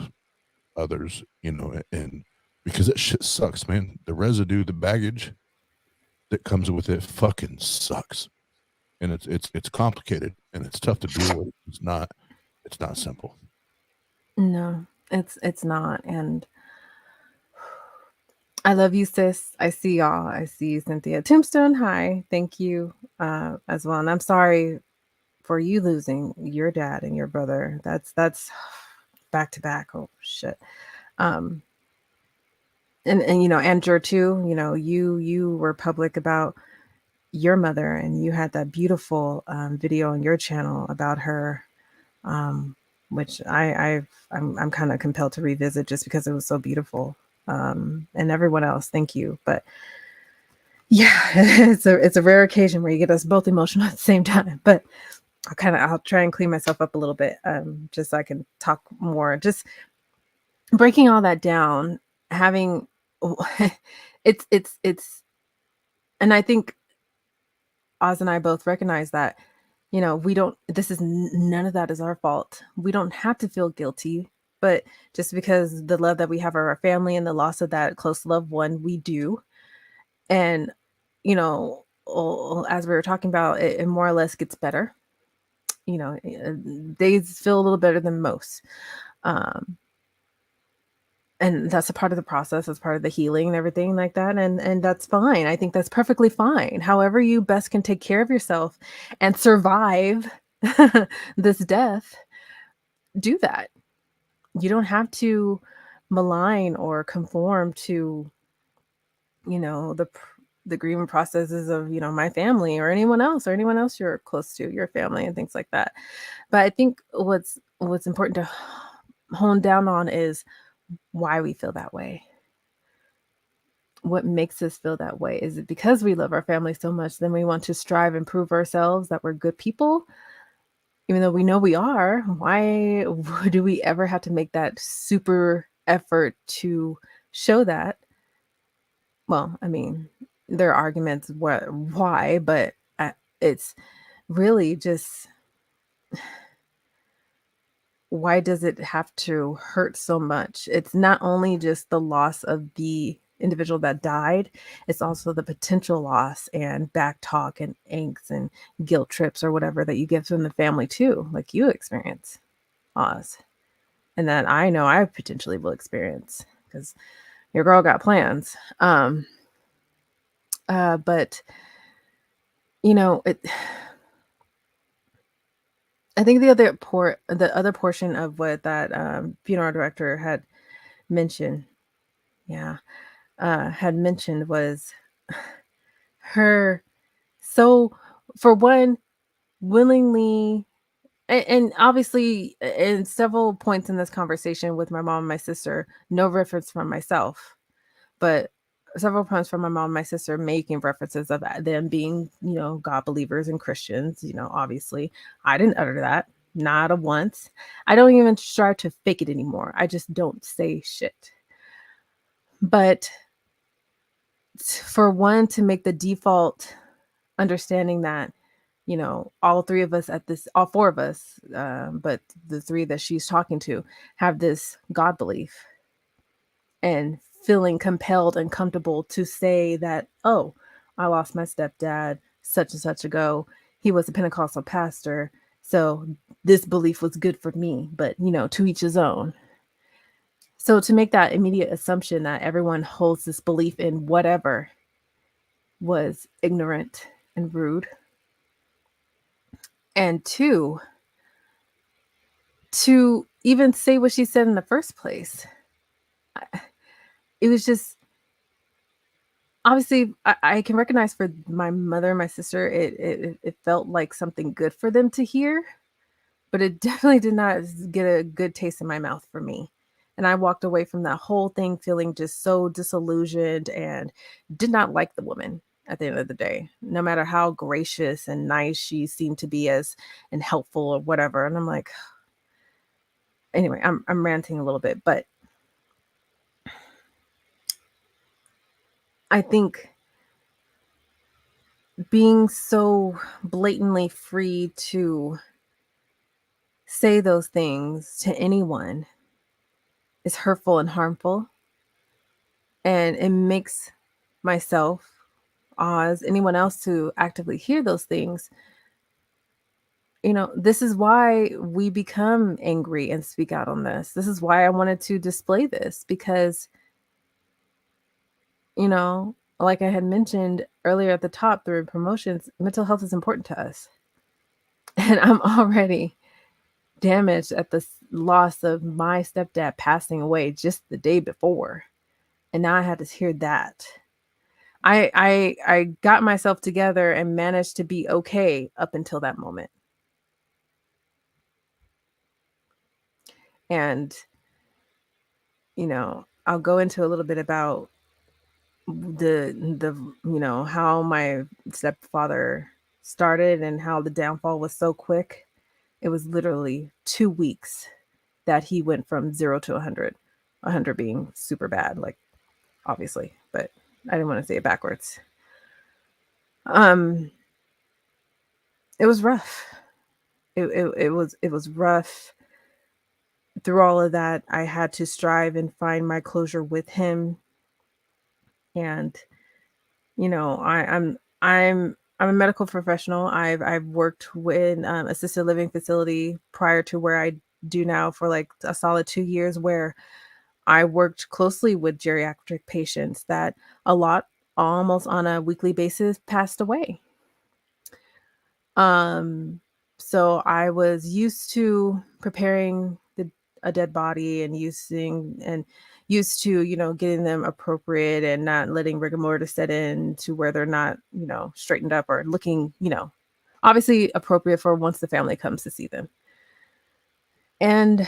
others, and because that shit sucks, man. The residue, the baggage that comes with it fucking sucks. And it's complicated and it's tough to deal with. It's not simple. no, it's not. And I love you, sis. I see y'all. I see Cynthia. Tombstone, hi. Thank you as well. And I'm sorry for you losing your dad and your brother. That's back to back. Oh shit. And Andrew too, you were public about your mother, and you had that beautiful video on your channel about her, which I'm kind of compelled to revisit just because it was so beautiful. And everyone else, thank you. But yeah, it's a rare occasion where you get us both emotional at the same time. But I'll try and clean myself up a little bit, just so I can talk more. Just breaking all that down, having it's and I think Oz and I both recognize that, we don't, none of that is our fault. We don't have to feel guilty, but just because the love that we have of our family and the loss of that close loved one, we do. And, as we were talking about, it more or less gets better. Days feel a little better than most. And that's a part of the process. That's part of the healing and everything like that. And that's fine. I think that's perfectly fine. However you best can take care of yourself and survive this death, do that. You don't have to malign or conform to the grieving processes of, my family or anyone else you're close to, your family and things like that. But I think what's important to hone down on is why we feel that way. What makes us feel that way? Is it because we love our family so much, then we want to strive and prove ourselves that we're good people? Even though we know we are, why do we ever have to make that super effort to show that? Well, I mean, there are arguments why, but it's really just, why does it have to hurt so much? It's not only just the loss of the individual that died, it's also the potential loss and back talk and angst and guilt trips or whatever that you get from the family too, like you experience, Oz. And that I know I potentially will experience because your girl got plans. But I think the other portion of what that funeral director had mentioned, was her. So, for one, willingly, and obviously, in several points in this conversation with my mom and my sister, no reference from myself, but several points from my mom and my sister making references of them being, God believers and Christians. Obviously, I didn't utter that, not a once. I don't even strive to fake it anymore. I just don't say shit. But for one to make the default understanding that, all four of us, but the three that she's talking to have this God belief and feeling compelled and comfortable to say that, oh, I lost my stepdad such and such ago. He was a Pentecostal pastor, so this belief was good for me, but, to each his own. So to make that immediate assumption that everyone holds this belief in whatever was ignorant and rude. And two, to even say what she said in the first place, it was just, obviously, I can recognize for my mother and my sister, it felt like something good for them to hear, but it definitely did not get a good taste in my mouth for me. And I walked away from that whole thing feeling just so disillusioned and did not like the woman at the end of the day, no matter how gracious and nice she seemed to be and helpful or whatever. And I'm like, anyway, I'm ranting a little bit, but I think being so blatantly free to say those things to anyone is hurtful and harmful. And it makes myself, Oz, anyone else to actively hear those things, this is why we become angry and speak out on this. This is why I wanted to display this, because, like I had mentioned earlier at the top through promotions, mental health is important to us. And I'm already damaged at the loss of my stepdad passing away just the day before. And now I had to hear that. I got myself together and managed to be okay up until that moment. And, I'll go into a little bit about the how my stepfather started and how the downfall was so quick. It was literally 2 weeks that he went from 0 to 100. 100 being super bad, like, obviously, but I didn't want to say it backwards. It was rough. It was rough. Through all of that, I had to strive and find my closure with him. And, I'm a medical professional. I've worked with assisted living facility prior to where I do now for like a solid 2 years, where I worked closely with geriatric patients that a lot, almost on a weekly basis, passed away. So I was used to preparing a dead body and used to, you know, getting them appropriate and not letting rigor mortis set in to where they're not, you know, straightened up or looking, you know, obviously appropriate for once the family comes to see them. And,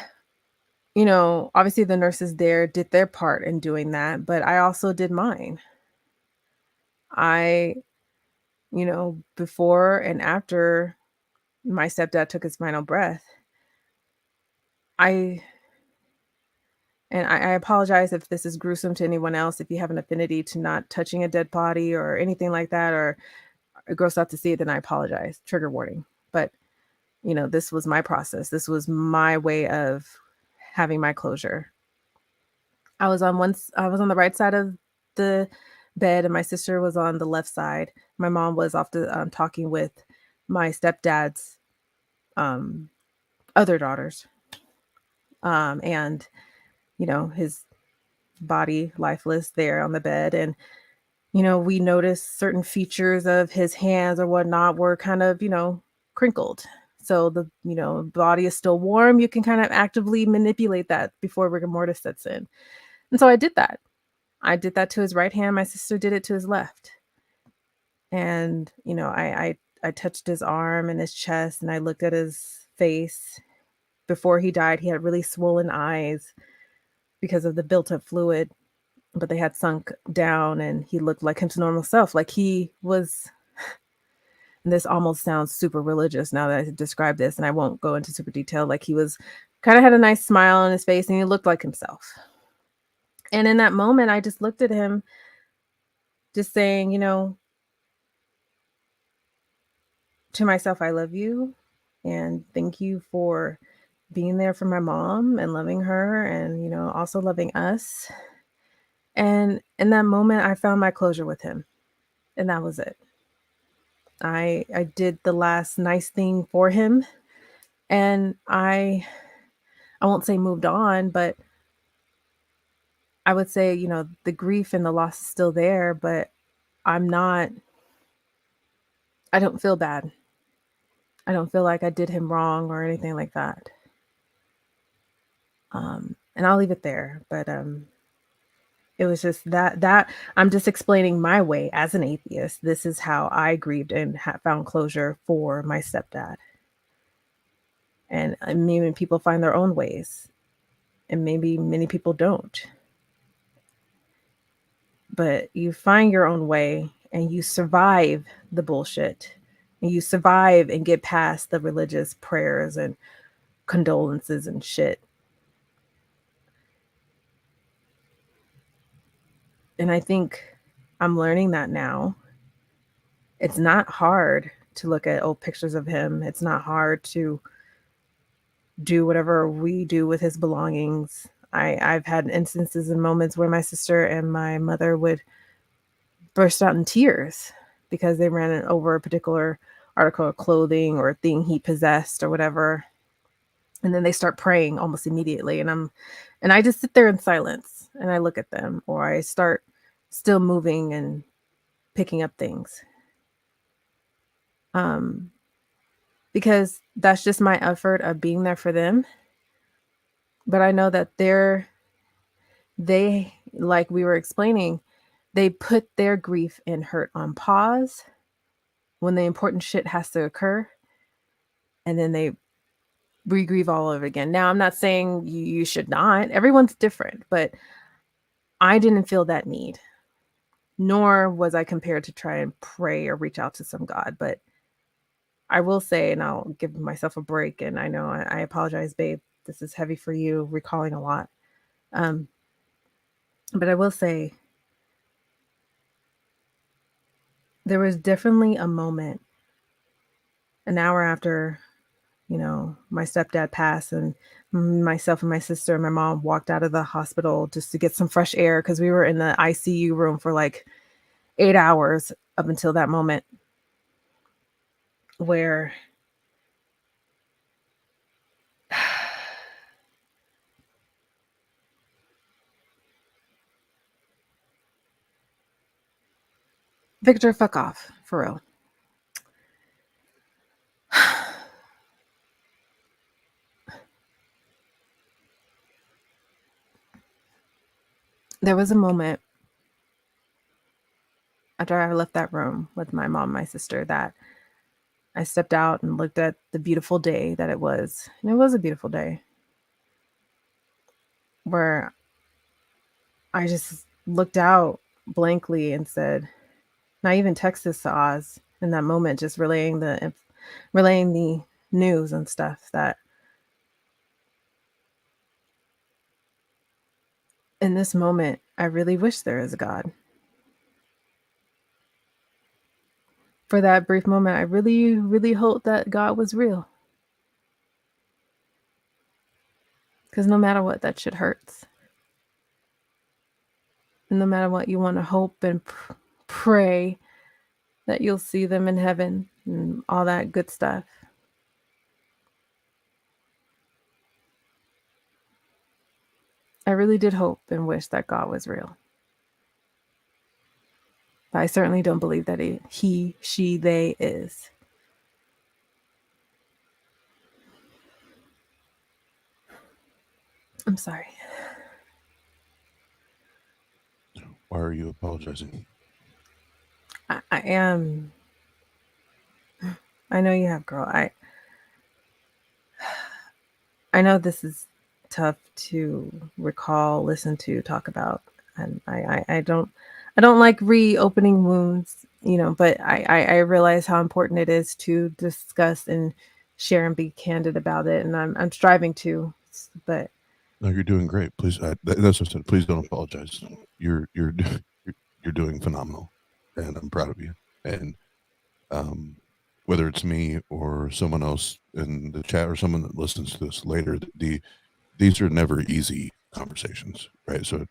you know, obviously the nurses there did their part in doing that, but I also did mine. I, you know, before and after my stepdad took his final breath, I apologize if this is gruesome to anyone else, if you have an affinity to not touching a dead body or anything like that, or gross out to see it, then I apologize. Trigger warning. But, you know, this was my process. This was my way of having my closure. I was on the right side of the bed and my sister was on the left side. My mom was off talking with my stepdad's other daughters. And, you know, his body lifeless there on the bed. And, you know, we noticed certain features of his hands or whatnot were kind of, you know, crinkled. So the, you know, body is still warm. You can kind of actively manipulate that before rigor mortis sets in. And so I did that. I did that to his right hand. My sister did it to his left. And, you know, I touched his arm and his chest and I looked at his face. Before he died, he had really swollen eyes because of the built up fluid, but they had sunk down and he looked like his normal self. Like he was, and this almost sounds super religious now that I describe this, and I won't go into super detail. Like he was kind of had a nice smile on his face and he looked like himself. And in that moment, I just looked at him just saying, you know, to myself, I love you and thank you for being there for my mom and loving her and, you know, also loving us. And in that moment, I found my closure with him. And that was it. I did the last nice thing for him. And I won't say moved on, but I would say, you know, the grief and the loss is still there, but I don't feel bad. I don't feel like I did him wrong or anything like that. And I'll leave it there. But it was just that I'm just explaining my way as an atheist. This is how I grieved and found closure for my stepdad. And maybe people find their own ways, and maybe many people don't. But you find your own way and you survive the bullshit. And you survive and get past the religious prayers and condolences and shit. And I think I'm learning that now. It's not hard to look at old pictures of him. It's not hard to do whatever we do with his belongings. I've had instances and moments where my sister and my mother would burst out in tears because they ran over a particular article of clothing or thing he possessed or whatever. And then they start praying almost immediately. And I just sit there in silence and I look at them, or I start still moving and picking up things. Because that's just my effort of being there for them. But I know that they, like we were explaining, they put their grief and hurt on pause when the important shit has to occur. And then they re-grieve all over again. Now, I'm not saying you should not. Everyone's different. But I didn't feel that need. Nor was I compared to try and pray or reach out to some God. But I will say, and I'll give myself a break, and I know I apologize, babe. This is heavy for you, recalling a lot. But I will say, there was definitely a moment, an hour after, you know, my stepdad passed, and myself and my sister and my mom walked out of the hospital just to get some fresh air because we were in the ICU room for like 8 hours up until that moment where Victor, fuck off, for real. there was a moment after I left that room with my mom and my sister that I stepped out and looked at the beautiful day that it was. And it was a beautiful day where I just looked out blankly and said, and I even texted this to Oz in that moment, just relaying the news and stuff, that in this moment, I really wish there is a God. For that brief moment, I really, really hope that God was real. Because no matter what, that shit hurts. And no matter what, you want to hope and pray that you'll see them in heaven and all that good stuff. I really did hope and wish that God was real. But I certainly don't believe that he, she, they is. I'm sorry. Why are you apologizing? I am. I know you have, girl. I know this is tough to recall, listen to, talk about, and I don't like reopening wounds, but I realize how important it is to discuss and share and be candid about it, and I'm striving to, but No, you're doing great. Please, that's what I said. Please don't apologize. You're doing phenomenal, and I'm proud of you. And whether it's me or someone else in the chat or someone that listens to this later, these are never easy conversations, right? So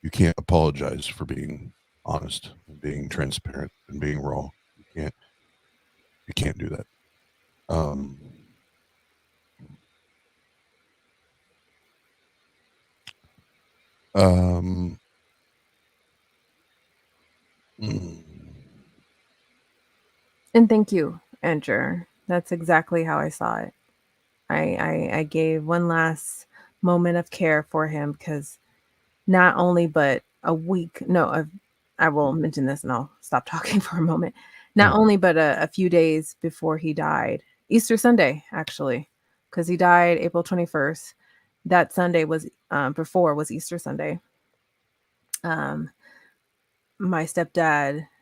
you can't apologize for being honest and being transparent and being raw. You can't do that. And thank you, Andrew. That's exactly how I saw it. I gave one last moment of care for him, because not only but a week, no, I will mention this and I'll stop talking for a moment. Not only but a few days before he died, Easter Sunday, actually, because he died April 21st. That Sunday was before was Easter Sunday. My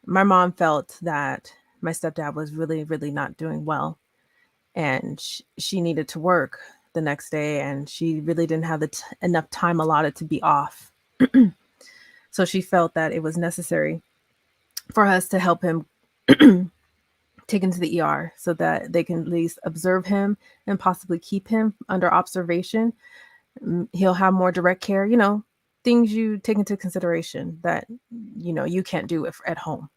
mom felt that my stepdad was really, really not doing well, and she needed to work the next day, and she really didn't have enough time allotted to be off. So she felt that it was necessary for us to help him taken to the ER so that they can at least observe him and possibly keep him under observation. He'll have more direct care, things you take into consideration that, you can't do at home.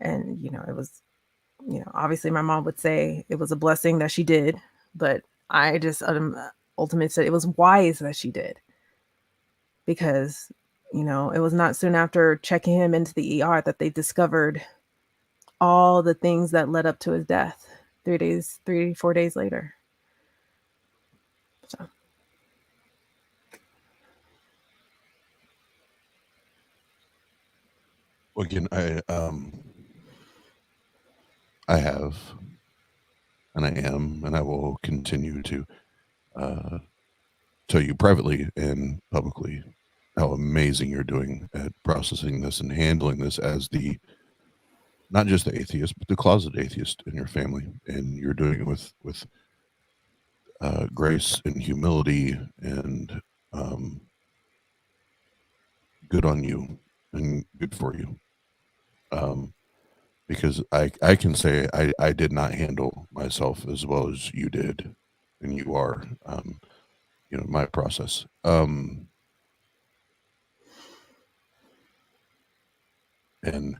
And, it was, obviously my mom would say it was a blessing that she did, but I just ultimately said it was wise that she did, because, it was not soon after checking him into the ER that they discovered all the things that led up to his death 4 days later. So. Again, I have, and I am, and I will continue to tell you privately and publicly how amazing you're doing at processing this and handling this as not just the atheist, but the closet atheist in your family. And you're doing it with grace and humility, and good on you and good for you. Because I can say I did not handle myself as well as you did, and you are, my process. And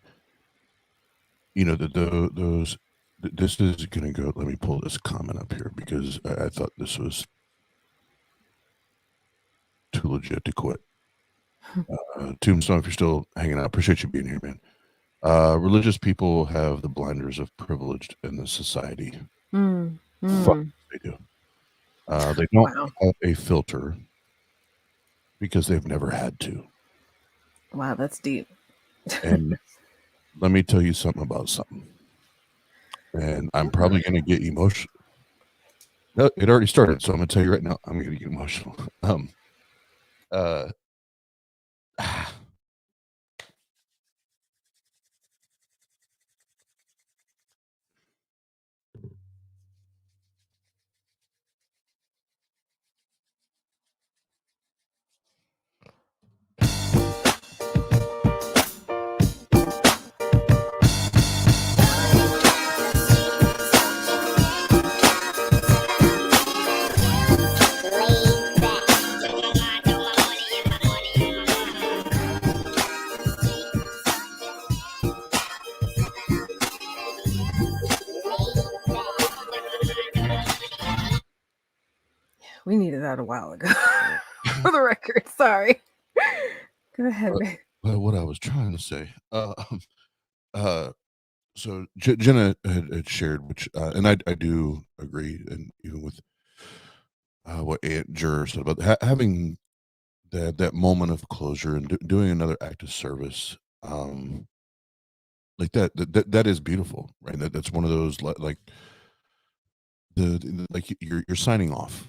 this is going to go. Let me pull this comment up here, because I thought this was too legit to quit. Tombstone, if you're still hanging out, appreciate you being here, man. Religious people have the blinders of privilege in this society. Fuck, they do. They don't have a filter because they've never had to. Wow, that's deep. And let me tell you something about something. And I'm probably going to get emotional. No, it already started, so I'm going to tell you right now, I'm going to get emotional. We needed that a while ago. For the record, sorry. Go ahead, babe. Well, what I was trying to say, so Jena had shared, which, and I do agree, and even with what Aunt Jur said about having that moment of closure and doing another act of service, like that is beautiful, right? That's one of those like like you're signing off,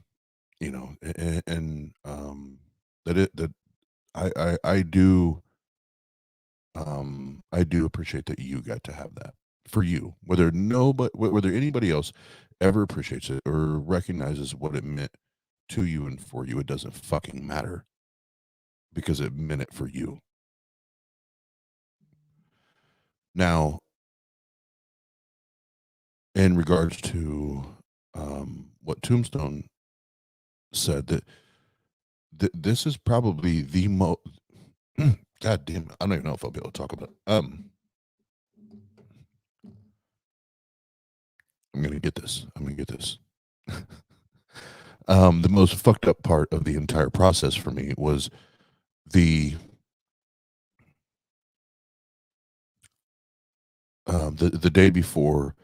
you know, and that I do. I do appreciate that you got to have that for you. Whether anybody else ever appreciates it or recognizes what it meant to you and for you, it doesn't fucking matter because it meant it for you. Now, in regards to what Tombstone said, this is probably the most. God damn it! I don't even know if I'll be able to talk about it. I'm gonna get this. The most fucked up part of the entire process for me was the day before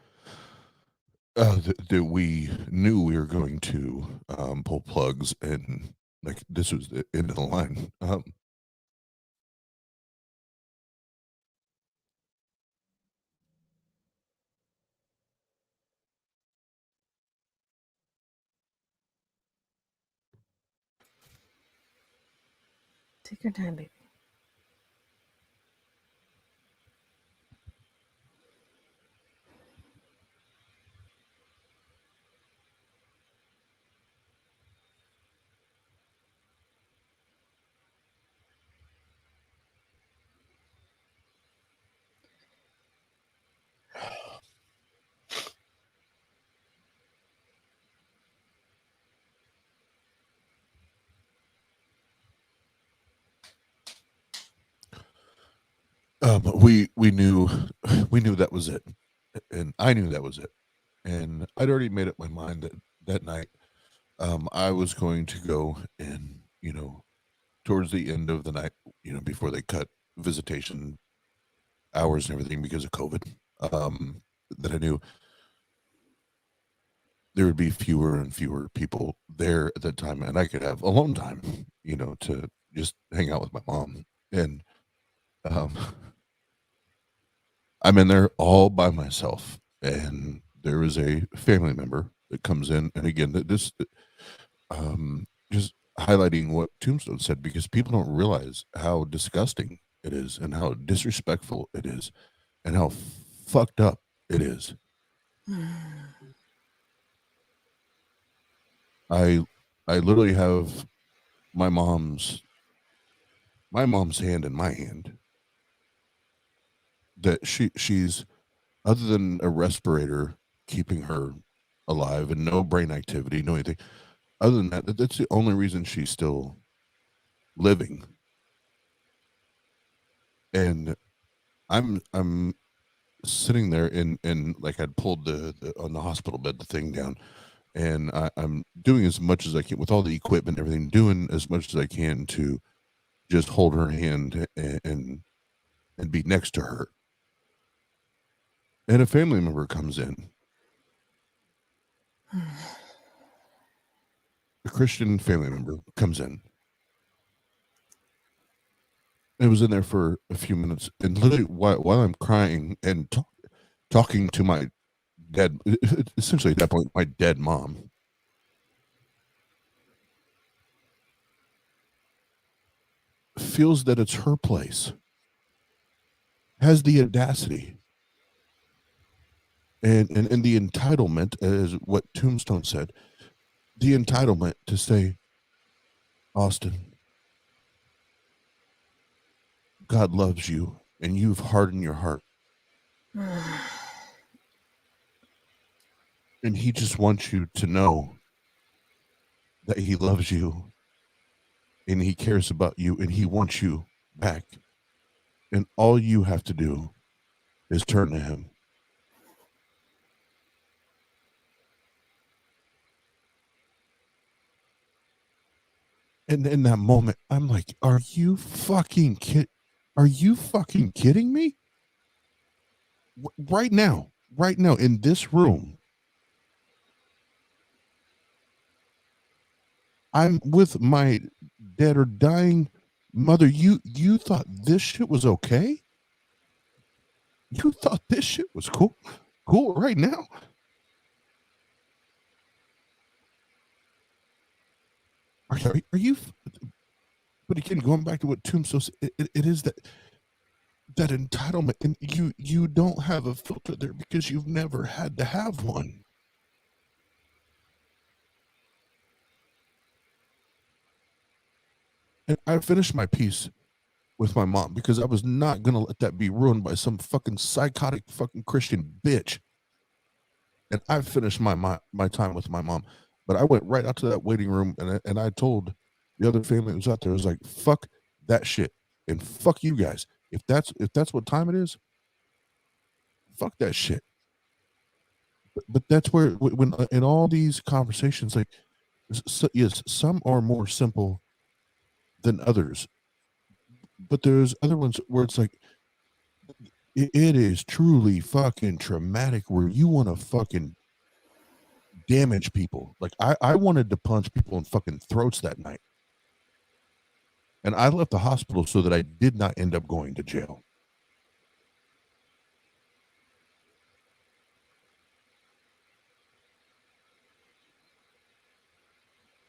that we knew we were going to pull plugs, and like this was the end of the line. Take your time, baby. We knew that was it, and I knew that was it, and I'd already made up my mind that night I was going to go and towards the end of the night, before they cut visitation hours and everything because of COVID, that I knew there would be fewer and fewer people there at that time, and I could have alone time, to just hang out with my mom. And um, I'm in there all by myself, and there is a family member that comes in, and again, just highlighting what Tombstone said, because people don't realize how disgusting it is, and how disrespectful it is, and how fucked up it is. I literally have my mom's hand in my hand, that she's, other than a respirator keeping her alive and no brain activity, no anything, other than that, that's the only reason she's still living. And I'm sitting there, and like I'd pulled the on the hospital bed the thing down, and I'm doing as much as I can with all the equipment and everything, doing as much as I can to just hold her hand and be next to her. And a family member comes in, a Christian family member comes in, It was in there for a few minutes, and literally while I'm crying and talking to my dead, essentially at that point, my dead mom. Feels that it's her place, has the audacity and the entitlement, as what Tombstone said, the entitlement to say, Austin, God loves you and you've hardened your heart. And he just wants you to know that he loves you and he cares about you and he wants you back. And all you have to do is turn to him. And in that moment, I'm like, are you fucking kidding me? Right now, in this room, I'm with my dead or dying mother. You thought this shit was okay? You thought this shit was cool right now? Are you? But again, going back to what Tombstone said, it is that entitlement, and you don't have a filter there because you've never had to have one. And I finished my piece with my mom because I was not going to let that be ruined by some fucking psychotic fucking Christian bitch. And I finished my time with my mom, but I went right out to that waiting room and I told the other family that was out there, I was like, fuck that shit and fuck you guys. If that's what time it is, fuck that shit. But that's where when in all these conversations, like, yes, some are more simple than others, but there's other ones where it's like it is truly fucking traumatic where you want to fucking damage people. Like I wanted to punch people in fucking throats that night, and I left the hospital so that I did not end up going to jail.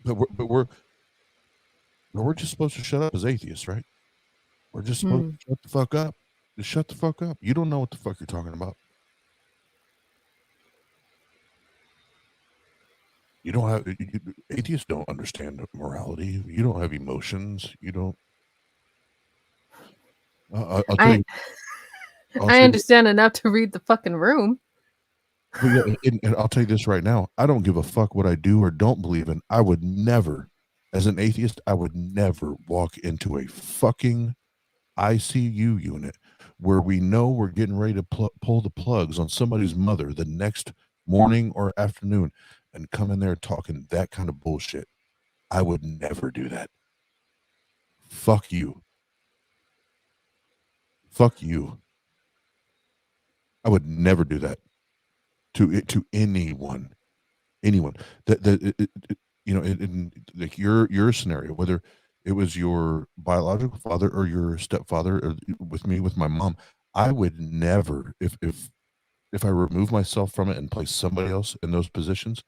But we're just supposed to shut up as atheists, right? We're just supposed to shut the fuck up. Just shut the fuck up. You don't know what the fuck you're talking about. You don't have atheists don't understand morality. You don't have emotions. You don't. I'll tell you. I understand enough to read the fucking room. Well, yeah, and I'll tell you this right now. I don't give a fuck what I do or don't believe in. I would never, as an atheist, I would never walk into a fucking ICU unit where we know we're getting ready to pull the plugs on somebody's mother the next morning or afternoon and come in there talking that kind of bullshit. I would never do that. Fuck you. Fuck you. I would never do that to anyone. That you know, in like your scenario, whether it was your biological father or your stepfather, or with my mom, I would never, if I remove myself from it and place somebody else in those positions,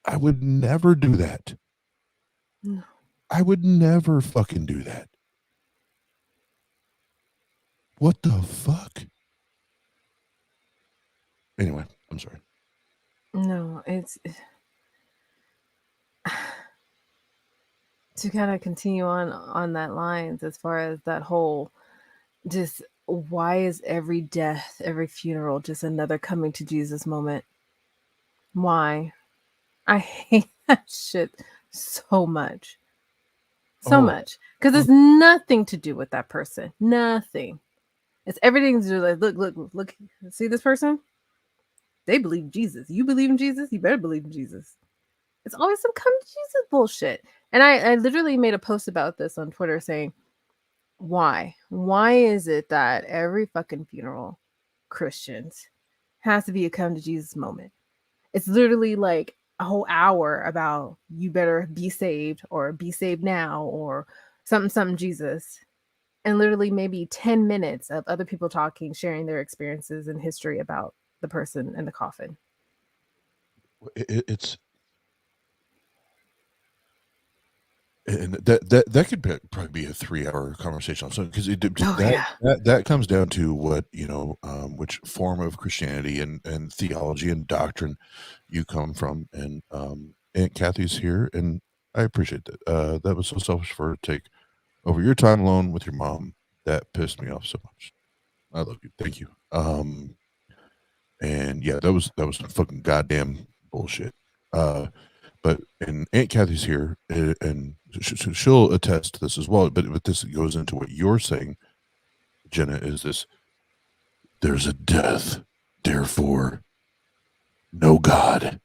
I would never do that. No. I would never fucking do that. What the fuck? Anyway, I'm sorry. No, it's to kind of continue on that lines as far as that whole just why is every death, every funeral just another coming to Jesus moment? Why? I hate that shit so much. So much. Because it's nothing to do with that person. Nothing. It's everything to do like, look, see this person? They believe in Jesus. You believe in Jesus? You better believe in Jesus. It's always some come to Jesus bullshit. And I literally made a post about this on Twitter saying, why? Why is it that every fucking funeral, Christians, has to be a come to Jesus moment? It's literally like a whole hour about you better be saved or be saved now or something Jesus. and literally maybe 10 minutes of other people talking, sharing their experiences and history about the person in the coffin. It's and that could probably be a 3-hour conversation. So because that comes down to what which form of Christianity and theology and doctrine you come from. And Aunt Kathy's here, and I appreciate that. That was so selfish for her to take over your time alone with your mom. That pissed me off so much. I love you. Thank you. And yeah, that was some fucking goddamn bullshit. But and Aunt Kathy's here, and she'll attest to this as well. But this goes into what you're saying, Jena. Is this? There's a death, therefore, no God,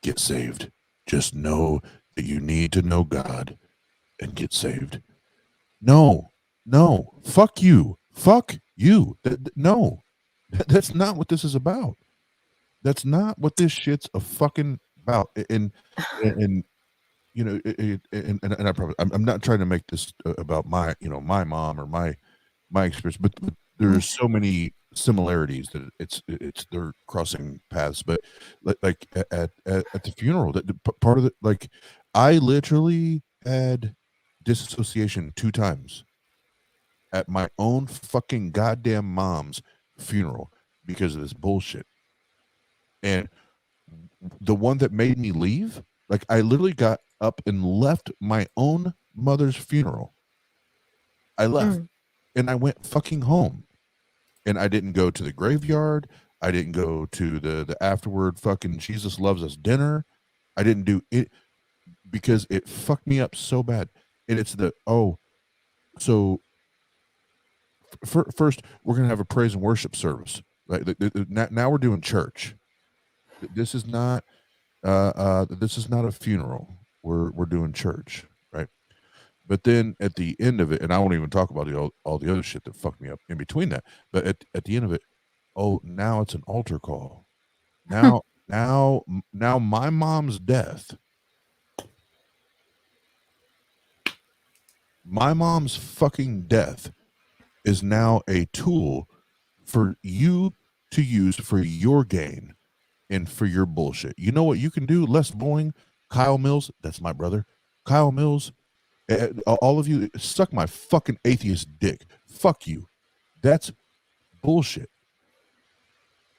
get saved. Just know that you need to know God and get saved. No, fuck you. No, that's not what this is about. That's not what this shit's a fucking about. And I probably I'm not trying to make this about my my mom or my experience, but there's so many similarities that it's they're crossing paths. But like at the funeral, that part of it, like I literally had disassociation 2 times at my own fucking goddamn mom's funeral because of this bullshit. And the one that made me leave, like I literally got up and left my own mother's funeral. I left and I went fucking home. And I didn't go to the graveyard. I didn't go to the afterward fucking Jesus Loves Us dinner. I didn't do it because it fucked me up so bad. And it's so first we're going to have a praise and worship service. Right? Now we're doing church. This is not a funeral. We're doing church, right? But then at the end of it, and I won't even talk about all the other shit that fucked me up in between that. But at the end of it, now it's an altar call. Now my mom's death. My mom's fucking death is now a tool for you to use for your gain and for your bullshit. You know what you can do? Less boing. Kyle Mills, that's my brother. Kyle Mills, all of you, suck my fucking atheist dick. Fuck you. That's bullshit.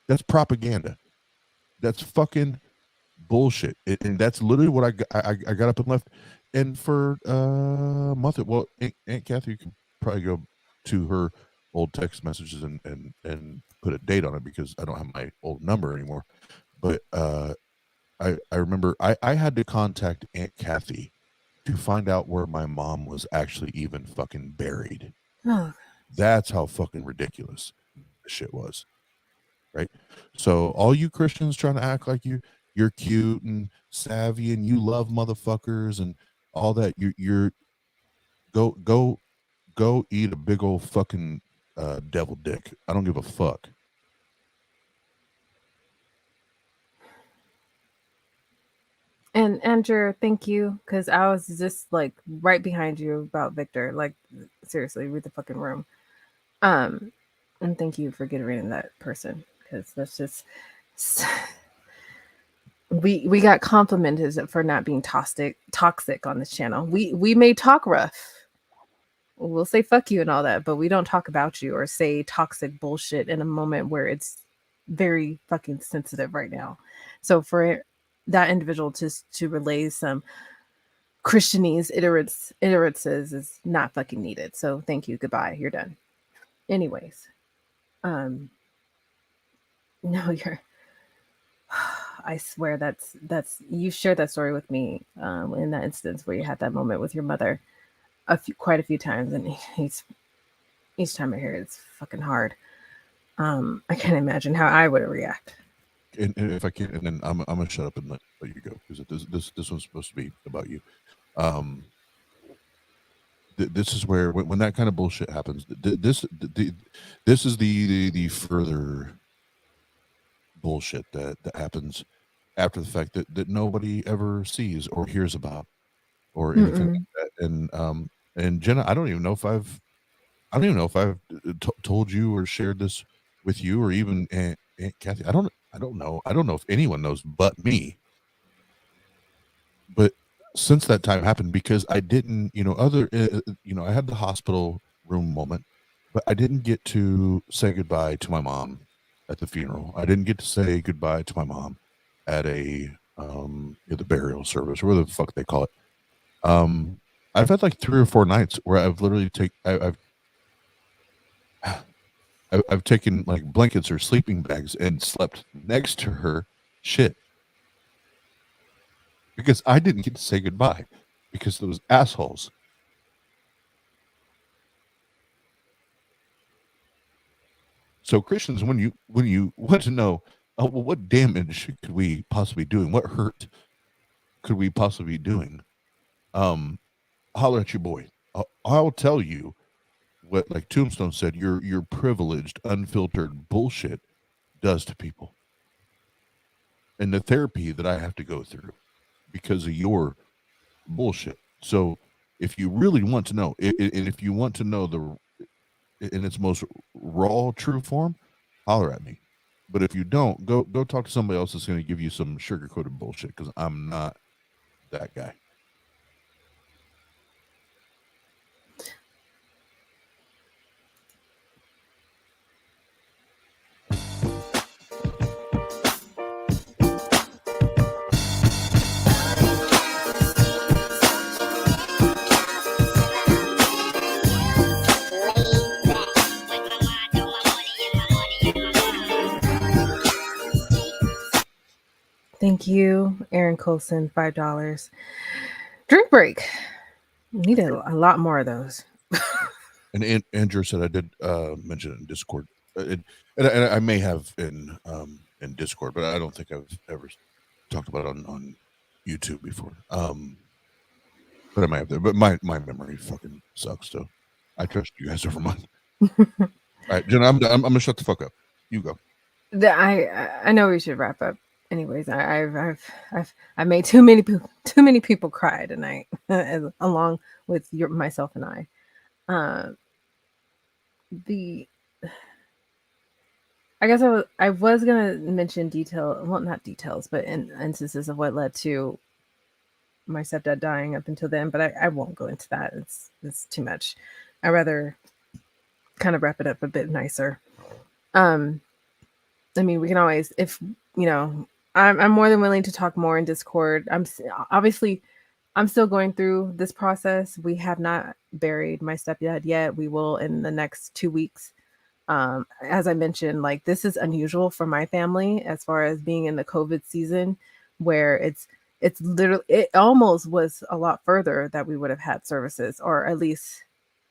That's propaganda. That's fucking bullshit. And that's literally what I got up and left. And for a month, well, Aunt Kathy, you can probably go to her old text messages and put a date on it because I don't have my old number anymore. But I remember I had to contact Aunt Kathy to find out where my mom was actually even fucking buried. Oh. That's how fucking ridiculous the shit was. Right? So all you Christians trying to act like you're cute and savvy and you love motherfuckers and all that, you're go eat a big old fucking devil dick. I don't give a fuck. And Andrew, thank you, because I was just like right behind you about Victor. Like seriously, read the fucking room. And thank you for getting rid of that person, because that's just we got complimented for not being toxic on this channel. We may talk rough. We'll say fuck you and all that, but we don't talk about you or say toxic bullshit in a moment where it's very fucking sensitive right now. So for that individual to relay some Christianese iterates is not fucking needed. So thank you. Goodbye. You're done. Anyways. No, you're I swear that's you shared that story with me in that instance where you had that moment with your mother quite a few times, and each time I hear it, it's fucking hard. I can't imagine how I would react. And if I can, and then I'm gonna shut up and let you go because this one's supposed to be about you. This is where when that kind of bullshit happens, this is the further bullshit that happens after the fact that nobody ever sees or hears about or anything like that. And And Jena, I don't even know if I've told you or shared this with you or even Aunt Kathy. I don't know. I don't know if anyone knows but me. But since that time happened, because I didn't, I had the hospital room moment, but I didn't get to say goodbye to my mom at the funeral. I didn't get to say goodbye to my mom at the burial service, or whatever the fuck they call it. I've had like 3 or 4 nights where I've literally I've taken like blankets or sleeping bags and slept next to her shit because I didn't get to say goodbye because those assholes. So Christians, when you want to know, well, what damage could we possibly be doing? What hurt could we possibly be doing? Holler at your boy. I'll tell you what, like Tombstone said, your privileged, unfiltered bullshit does to people, and the therapy that I have to go through because of your bullshit. So, if you really want to know, and if you want to know in its most raw, true form, holler at me. But if you don't, go talk to somebody else that's going to give you some sugar-coated bullshit, because I'm not that guy. Thank you, Aaron Coalson, $5. Drink break. We need a lot more of those. And Andrew said I did mention it in Discord, and I may have in Discord, but I don't think I've ever talked about it on YouTube before. But I might have there. But my memory fucking sucks. So I trust you guys over mine. All right, Jenna, I'm gonna shut the fuck up. You go. I know we should wrap up. Anyways, I've made too many people cry tonight, along with myself and I. I guess I was gonna mention not details, but instances of what led to my stepdad dying up until then, but I won't go into that. It's too much. I'd rather kind of wrap it up a bit nicer. I mean, we can always, if I'm more than willing to talk more in Discord. I'm still going through this process. We have not buried my stepdad yet. We will in the next 2 weeks. As I mentioned, like, this is unusual for my family as far as being in the COVID season, where it's literally, it almost was a lot further that we would have had services, or at least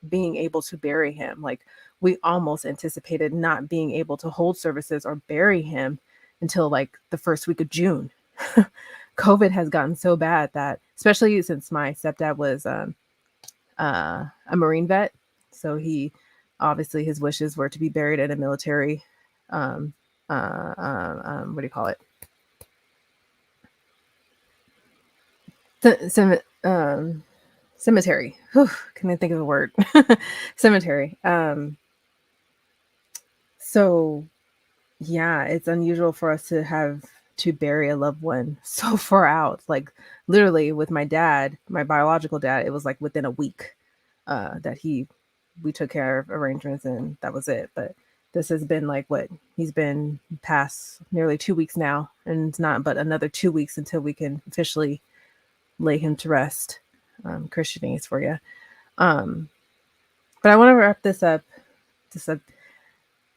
being able to bury him. Like, we almost anticipated not being able to hold services or bury him until like the first week of June. COVID has gotten so bad that, especially since my stepdad was a Marine vet, so he obviously his wishes were to be buried at a military what do you call it? Cemetery. Whew, can I think of a word? Cemetery. So yeah, it's unusual for us to have to bury a loved one so far out. Like, literally with my dad, my biological dad, it was like within a week that we took care of arrangements, and that was it. But this has been like, he's been past nearly 2 weeks now, and it's not but another 2 weeks until we can officially lay him to rest. Christianese for you. But I want to wrap this up.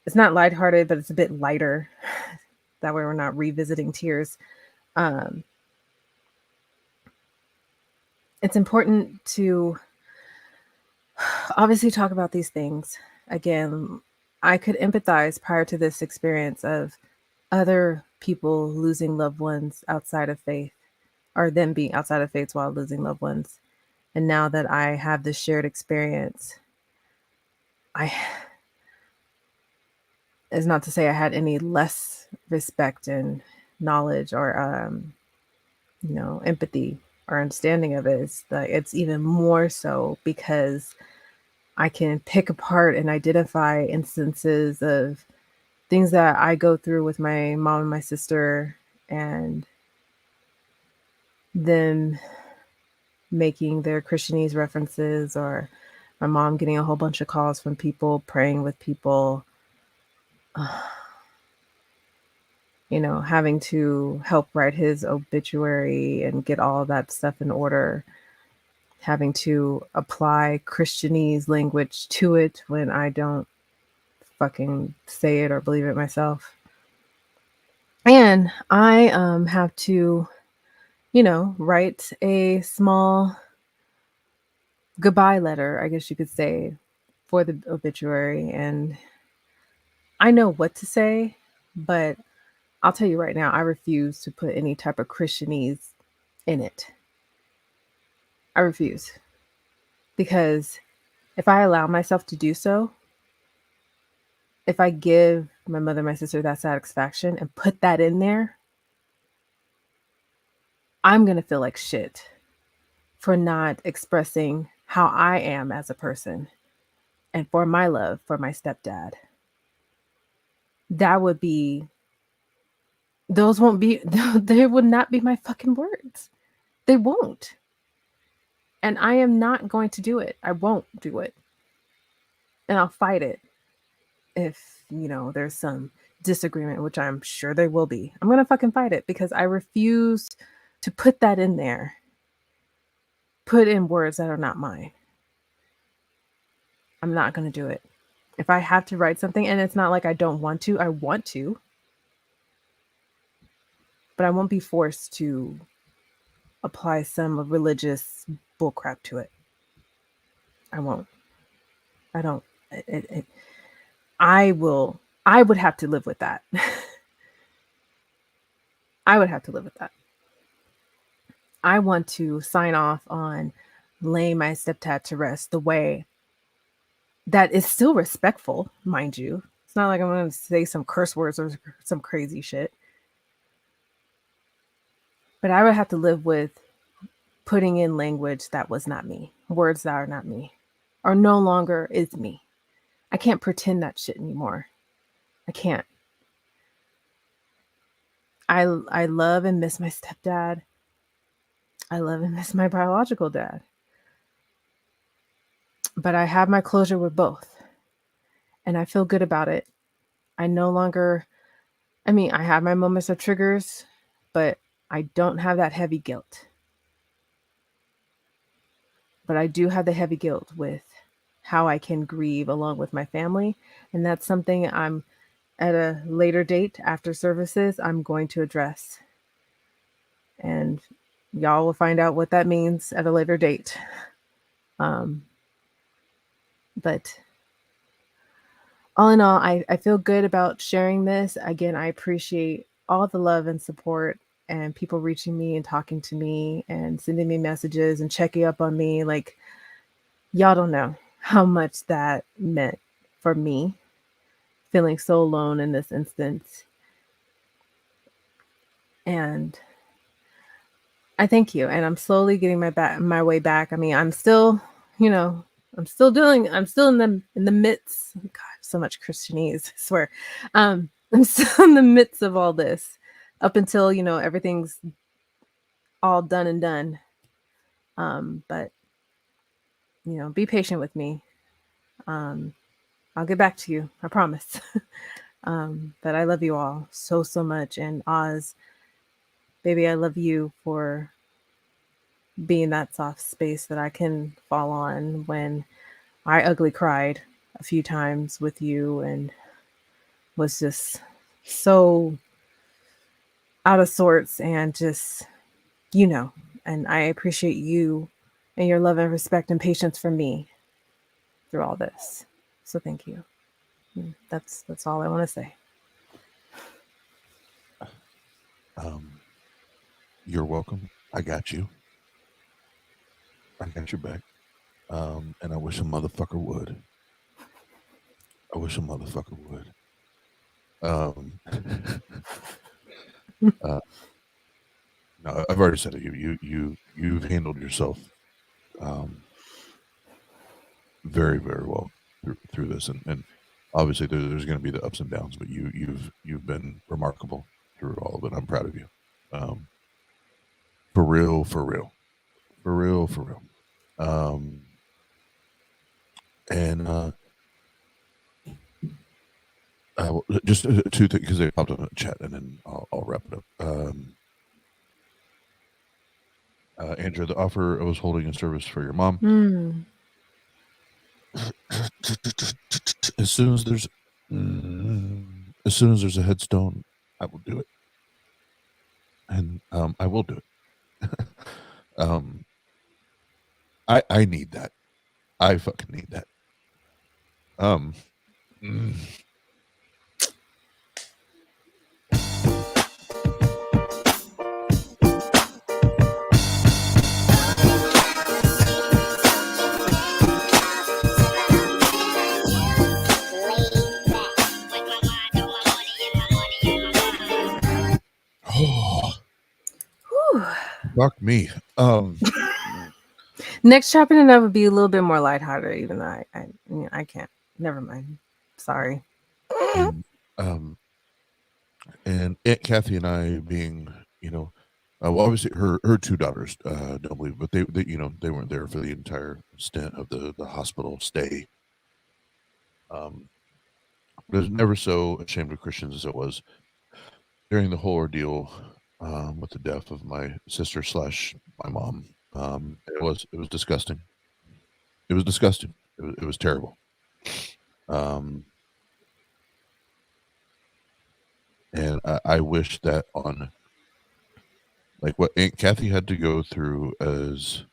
It's not lighthearted, but it's a bit lighter. That way we're not revisiting tears. It's important to obviously talk about these things. Again, I could empathize prior to this experience of other people losing loved ones outside of faith, or them being outside of faith while losing loved ones. And now that I have this shared experience, is not to say I had any less respect and knowledge or empathy or understanding of it is that it's even more so because I can pick apart and identify instances of things that I go through with my mom and my sister, and them making their Christianese references, or my mom getting a whole bunch of calls from people, praying with people, you know, having to help write his obituary and get all that stuff in order, having to apply Christianese language to it when I don't fucking say it or believe it myself. And I have to, you know, write a small goodbye letter, I guess you could say, for the obituary. And I know what to say, but I'll tell you right now, I refuse to put any type of Christianese in it. I refuse. Because if I allow myself to do so, if I give my mother, my sister that satisfaction and put that in there, I'm going to feel like shit for not expressing how I am as a person and for my love for my stepdad. That would be, those won't be, they would not be my fucking words. They won't. And I am not going to do it. I won't do it. And I'll fight it if, you know, there's some disagreement, which I'm sure there will be. I'm going to fucking fight it because I refuse to put that in there. Put in words that are not mine. I'm not going to do it. If I have to write something, and it's not like I don't want to, I want to. But I won't be forced to apply some religious bullcrap to it. I won't. I don't. I would have to live with that. I would have to live with that. I want to sign off on laying my stepdad to rest the way that is still respectful, mind you. It's not like I'm going to say some curse words or some crazy shit. But I would have to live with putting in language that was not me, words that are not me, or no longer is me. I can't pretend that shit anymore. I can't. I love and miss my stepdad. I love and miss my biological dad. But I have my closure with both. And I feel good about it. I no longer, I mean, I have my moments of triggers, but I don't have that heavy guilt. But I do have the heavy guilt with how I can grieve along with my family. And that's something I'm at a later date after services, I'm going to address. And y'all will find out what that means at a later date. But all in all, I feel good about sharing this. Again, I appreciate all the love and support and people reaching me and talking to me and sending me messages and checking up on me. Like, y'all don't know how much that meant for me, feeling so alone in this instance. And I thank you. And I'm slowly getting my way back. I mean, I'm still, you know, I'm still in the midst. God, so much Christianese, I swear. I'm still in the midst of all this up until, you know, everything's all done and done. But, you know, be patient with me. I'll get back to you. I promise. But I love you all so much. And Oz, baby, I love you for being that soft space that I can fall on when I ugly cried a few times with you and was just so out of sorts and just, you know, and I appreciate you and your love and respect and patience for me through all this. So thank you. That's all I want to say. You're welcome. I got you. I got your back. And I wish a motherfucker would. No, I've already said it. you've handled yourself very, very well through this, and obviously there's going to be the ups and downs, but you've been remarkable through all of it. I'm proud of you, for real. And just two things because they popped up in the chat, and then I'll wrap it up. Andrew, the offer I was holding in service for your mom. As soon as there's a headstone, I will do it, and I will do it. I need that. I fucking need that. Fuck me. Next Choppin' It Up would be a little bit more lighthearted, even though I can't. Never mind. Sorry. And Aunt Kathy and I being, well, obviously her two daughters don't believe, but they they weren't there for the entire stint of the hospital stay. I was never so ashamed of Christians as it was during the whole ordeal with the death of my sister / my mom. It was disgusting. It was disgusting. It was terrible. And I wish that on like what Aunt Kathy had to go through as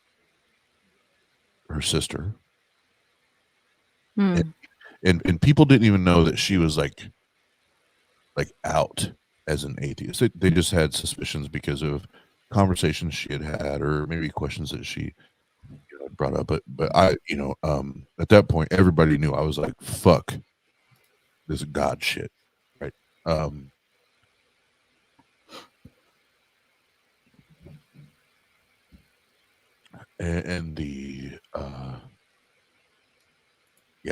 her sister, and people didn't even know that she was like out as an atheist. They just had suspicions because of conversations she had or maybe questions that she brought up. But I, at that point, everybody knew. I was like, fuck, this is God shit, right? And the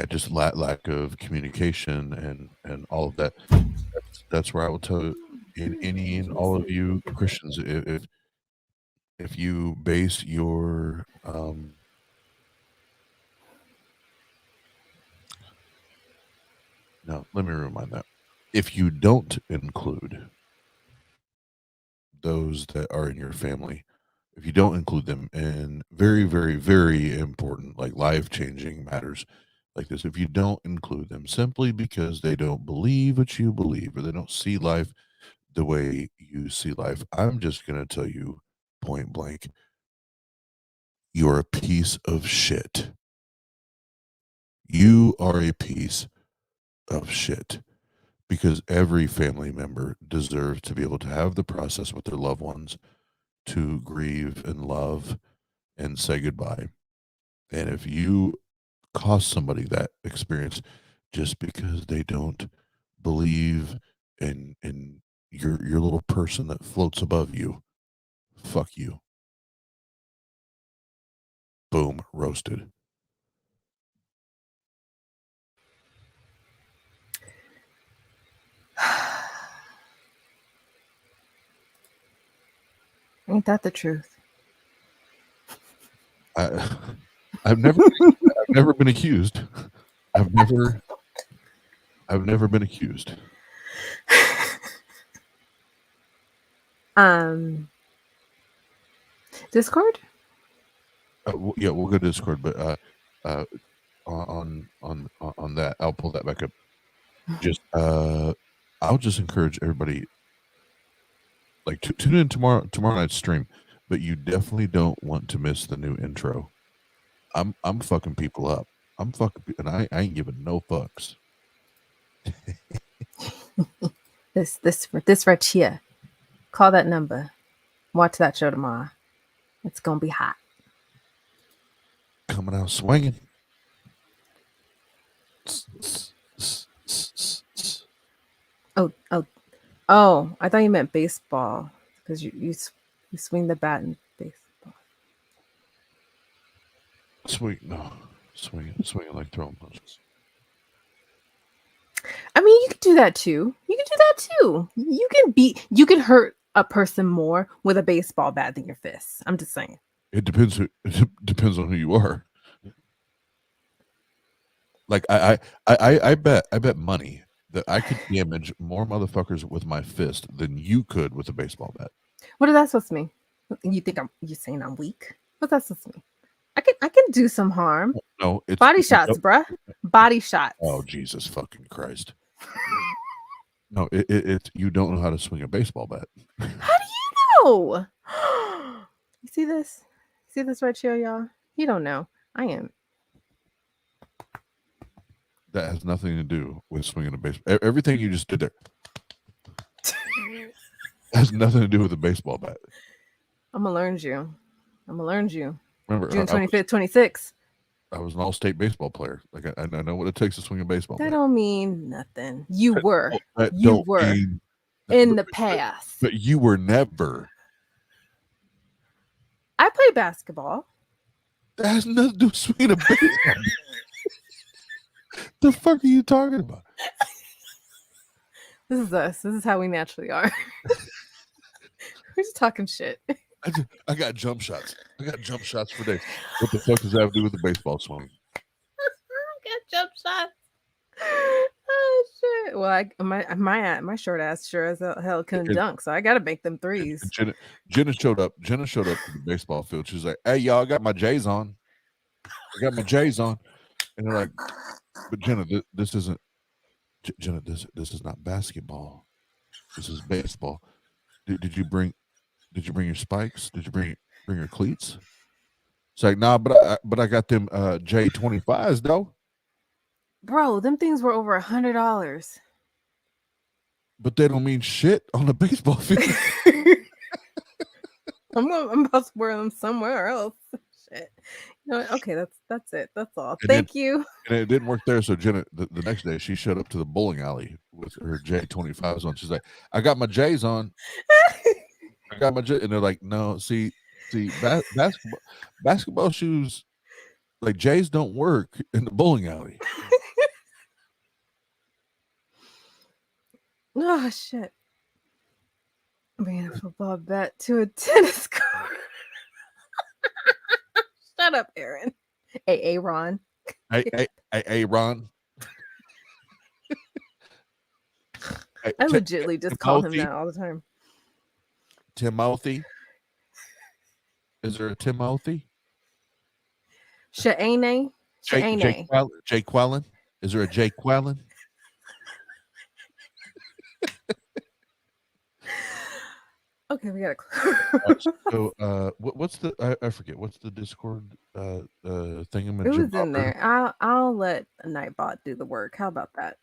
just lack of communication and all of that. That's where I will tell any and all of you Christians, if you base your no, let me remind that. If you don't include those that are in your family, if you don't include them in very, very, very important, like life-changing matters like this, if you don't include them simply because they don't believe what you believe or they don't see life the way you see life, I'm just going to tell you point blank, you're a piece of shit. You are a piece of shit because every family member deserves to be able to have the process with their loved ones to grieve and love and say goodbye. And if you cost somebody that experience just because they don't believe in your little person that floats above you, fuck you. Boom, roasted. Ain't that the truth? I've never been accused. I've never been accused. Discord? Yeah, we'll go to Discord, but on that, I'll pull that back up. Just I'll just encourage everybody, like, tune in tomorrow night's stream, but you definitely don't want to miss the new intro. I'm fucking people up. And I ain't giving no fucks. This right here. Call that number. Watch that show tomorrow. It's gonna be hot. Coming out swinging. Oh! I thought you meant baseball because you swing the bat in baseball. Swinging like throwing punches. I mean, you can do that too. You can do that too. You can hurt a person more with a baseball bat than your fists. I'm just saying. It depends on who you are. Like I bet money that I could damage more motherfuckers with my fist than you could with a baseball bat. What is that supposed to mean? You saying I'm weak? What's that supposed to mean? I can do some harm. No, it's Body shots, bruh. Body shots. Oh, Jesus fucking Christ. No, it you don't know how to swing a baseball bat. How do you know? You see this? See this right here, y'all? You don't know. I am. That has nothing to do with swinging a baseball. Everything you just did there has nothing to do with a baseball bat. I'm gonna learn you. Remember, June 25th, 26th. I was an all-state baseball player. Like I know what it takes to swing a baseball bat. That don't mean nothing. You were. Mean, in the past. But you were never. I played basketball. That has nothing to do with swinging a baseball bat. The fuck are you talking about? This is us. This is how we naturally are. We're just talking shit. I got jump shots. I got jump shots for days. What the fuck does that have to do with the baseball swing? I got jump shots. Oh shit! Well, my short ass sure as hell couldn't dunk, so I got to make them threes. Jena showed up. Jena showed up to the baseball field. She's like, "Hey, y'all, I got my J's on. And they're like, "But Jena, this isn't. Jena, this is not basketball. This is baseball. Did you bring your spikes? Did you bring your cleats?" It's like, nah, but I got them J25s though. Bro, them things were over $100. But they don't mean shit on the baseball field. I'm about to wear them somewhere else. Shit. Okay, that's it. That's all. Thank you. And it didn't work there. So Jena, the next day, she showed up to the bowling alley with her J25s on. She's like, I got my J's on. I got my J, and they're like, no, see, basketball shoes, like J's don't work in the bowling alley. Oh shit! Bringing a football bat to a tennis court. Shut up, Aaron. Hey, Ron. Hey, Ron. I legitimately just call him that all the time. Timothy. Is there a Timothy? Sha'ane. Jake Quellen. Is there a Jake Quellen? Okay, we gotta. So, what's the? I forget. What's the Discord thing? It was in there. I'll let Nightbot do the work. How about that?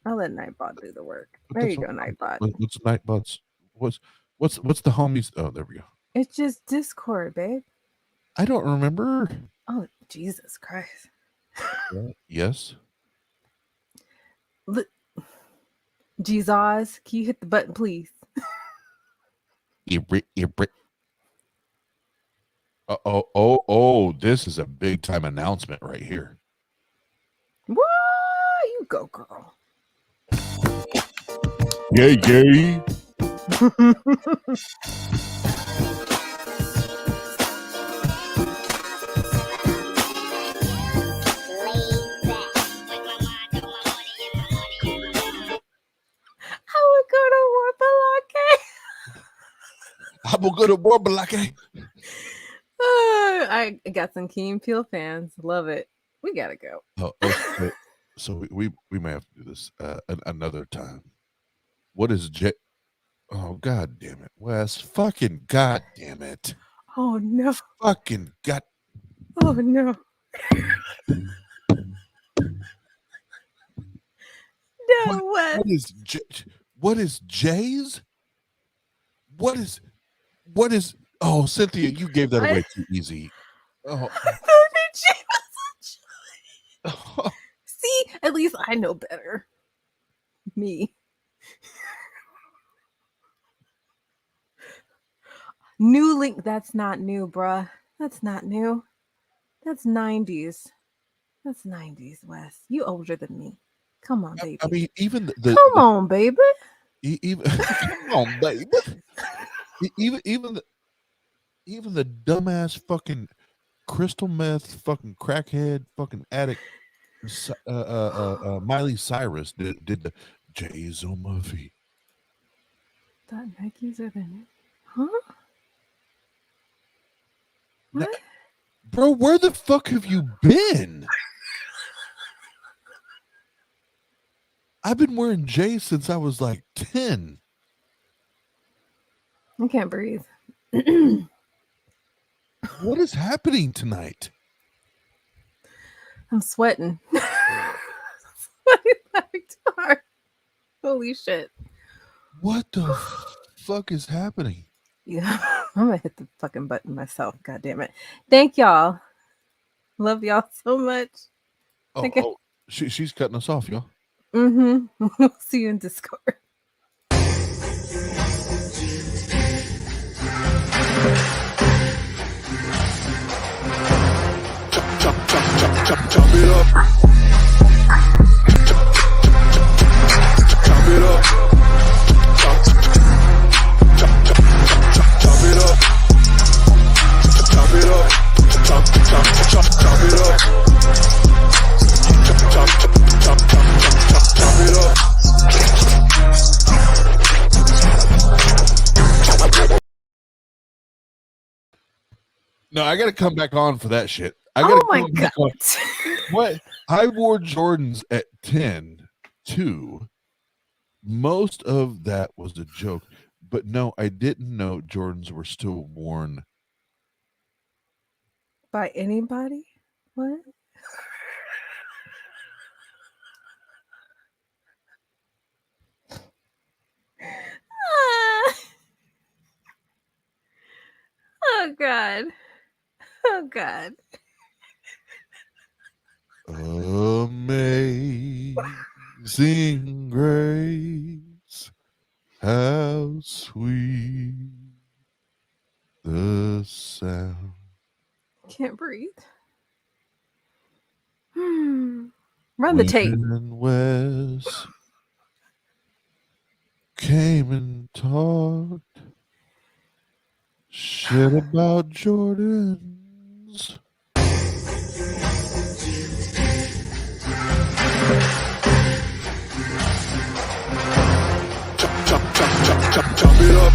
I'll let Nightbot do the work. There you go, Nightbot. What's Nightbot's? What's the homies? Oh, there we go. It's just Discord, babe. I don't remember. Oh, Jesus Christ. Yes. Jesus, can you hit the button, please? Oh, this is a big time announcement right here. What? You go, girl. Yay. I will go to Warbalake. I got some Key and Peele fans. Love it. We gotta go. Okay. So we may have to do this another time. What is J? Oh, God damn it, Wes! Fucking God damn it! Oh no! Fucking God! Oh no! No, Wes. What is J's? What is? Oh, Cynthia, you gave that away too easy. Oh. See, at least I know better. Me. New link. That's not new, bruh. That's not new. That's 90s. That's 90s, Wes. You older than me. Come on, baby. I mean, even Come on, baby. even come on, baby. Even the dumbass fucking crystal meth fucking crackhead fucking addict Miley Cyrus did the J's on my feet. Thought Nikes are than it. Huh? What? Bro, where the fuck have you been? I've been wearing J's since I was like 10. I can't breathe. What is happening tonight? I'm sweating. Sweating like tar. Holy shit. What the fuck is happening? Yeah, I'm gonna hit the fucking button myself. God damn it. Thank y'all. Love y'all so much. She's cutting us off, y'all. Mm-hmm. See you in Discord. Chop it up. Chop it up. Chop it up. Chop it up. Chop it up. Chop it up. No, I gotta come back on for that shit. Oh my god. What? I wore Jordans at 10 too. Most of that was a joke, but no, I didn't know Jordans were still worn. By anybody? What? Oh god. Oh god. Amazing grace, how sweet the sound. Can't breathe. Run the tape. When Wes came and talked shit about Jordans. Chop it up.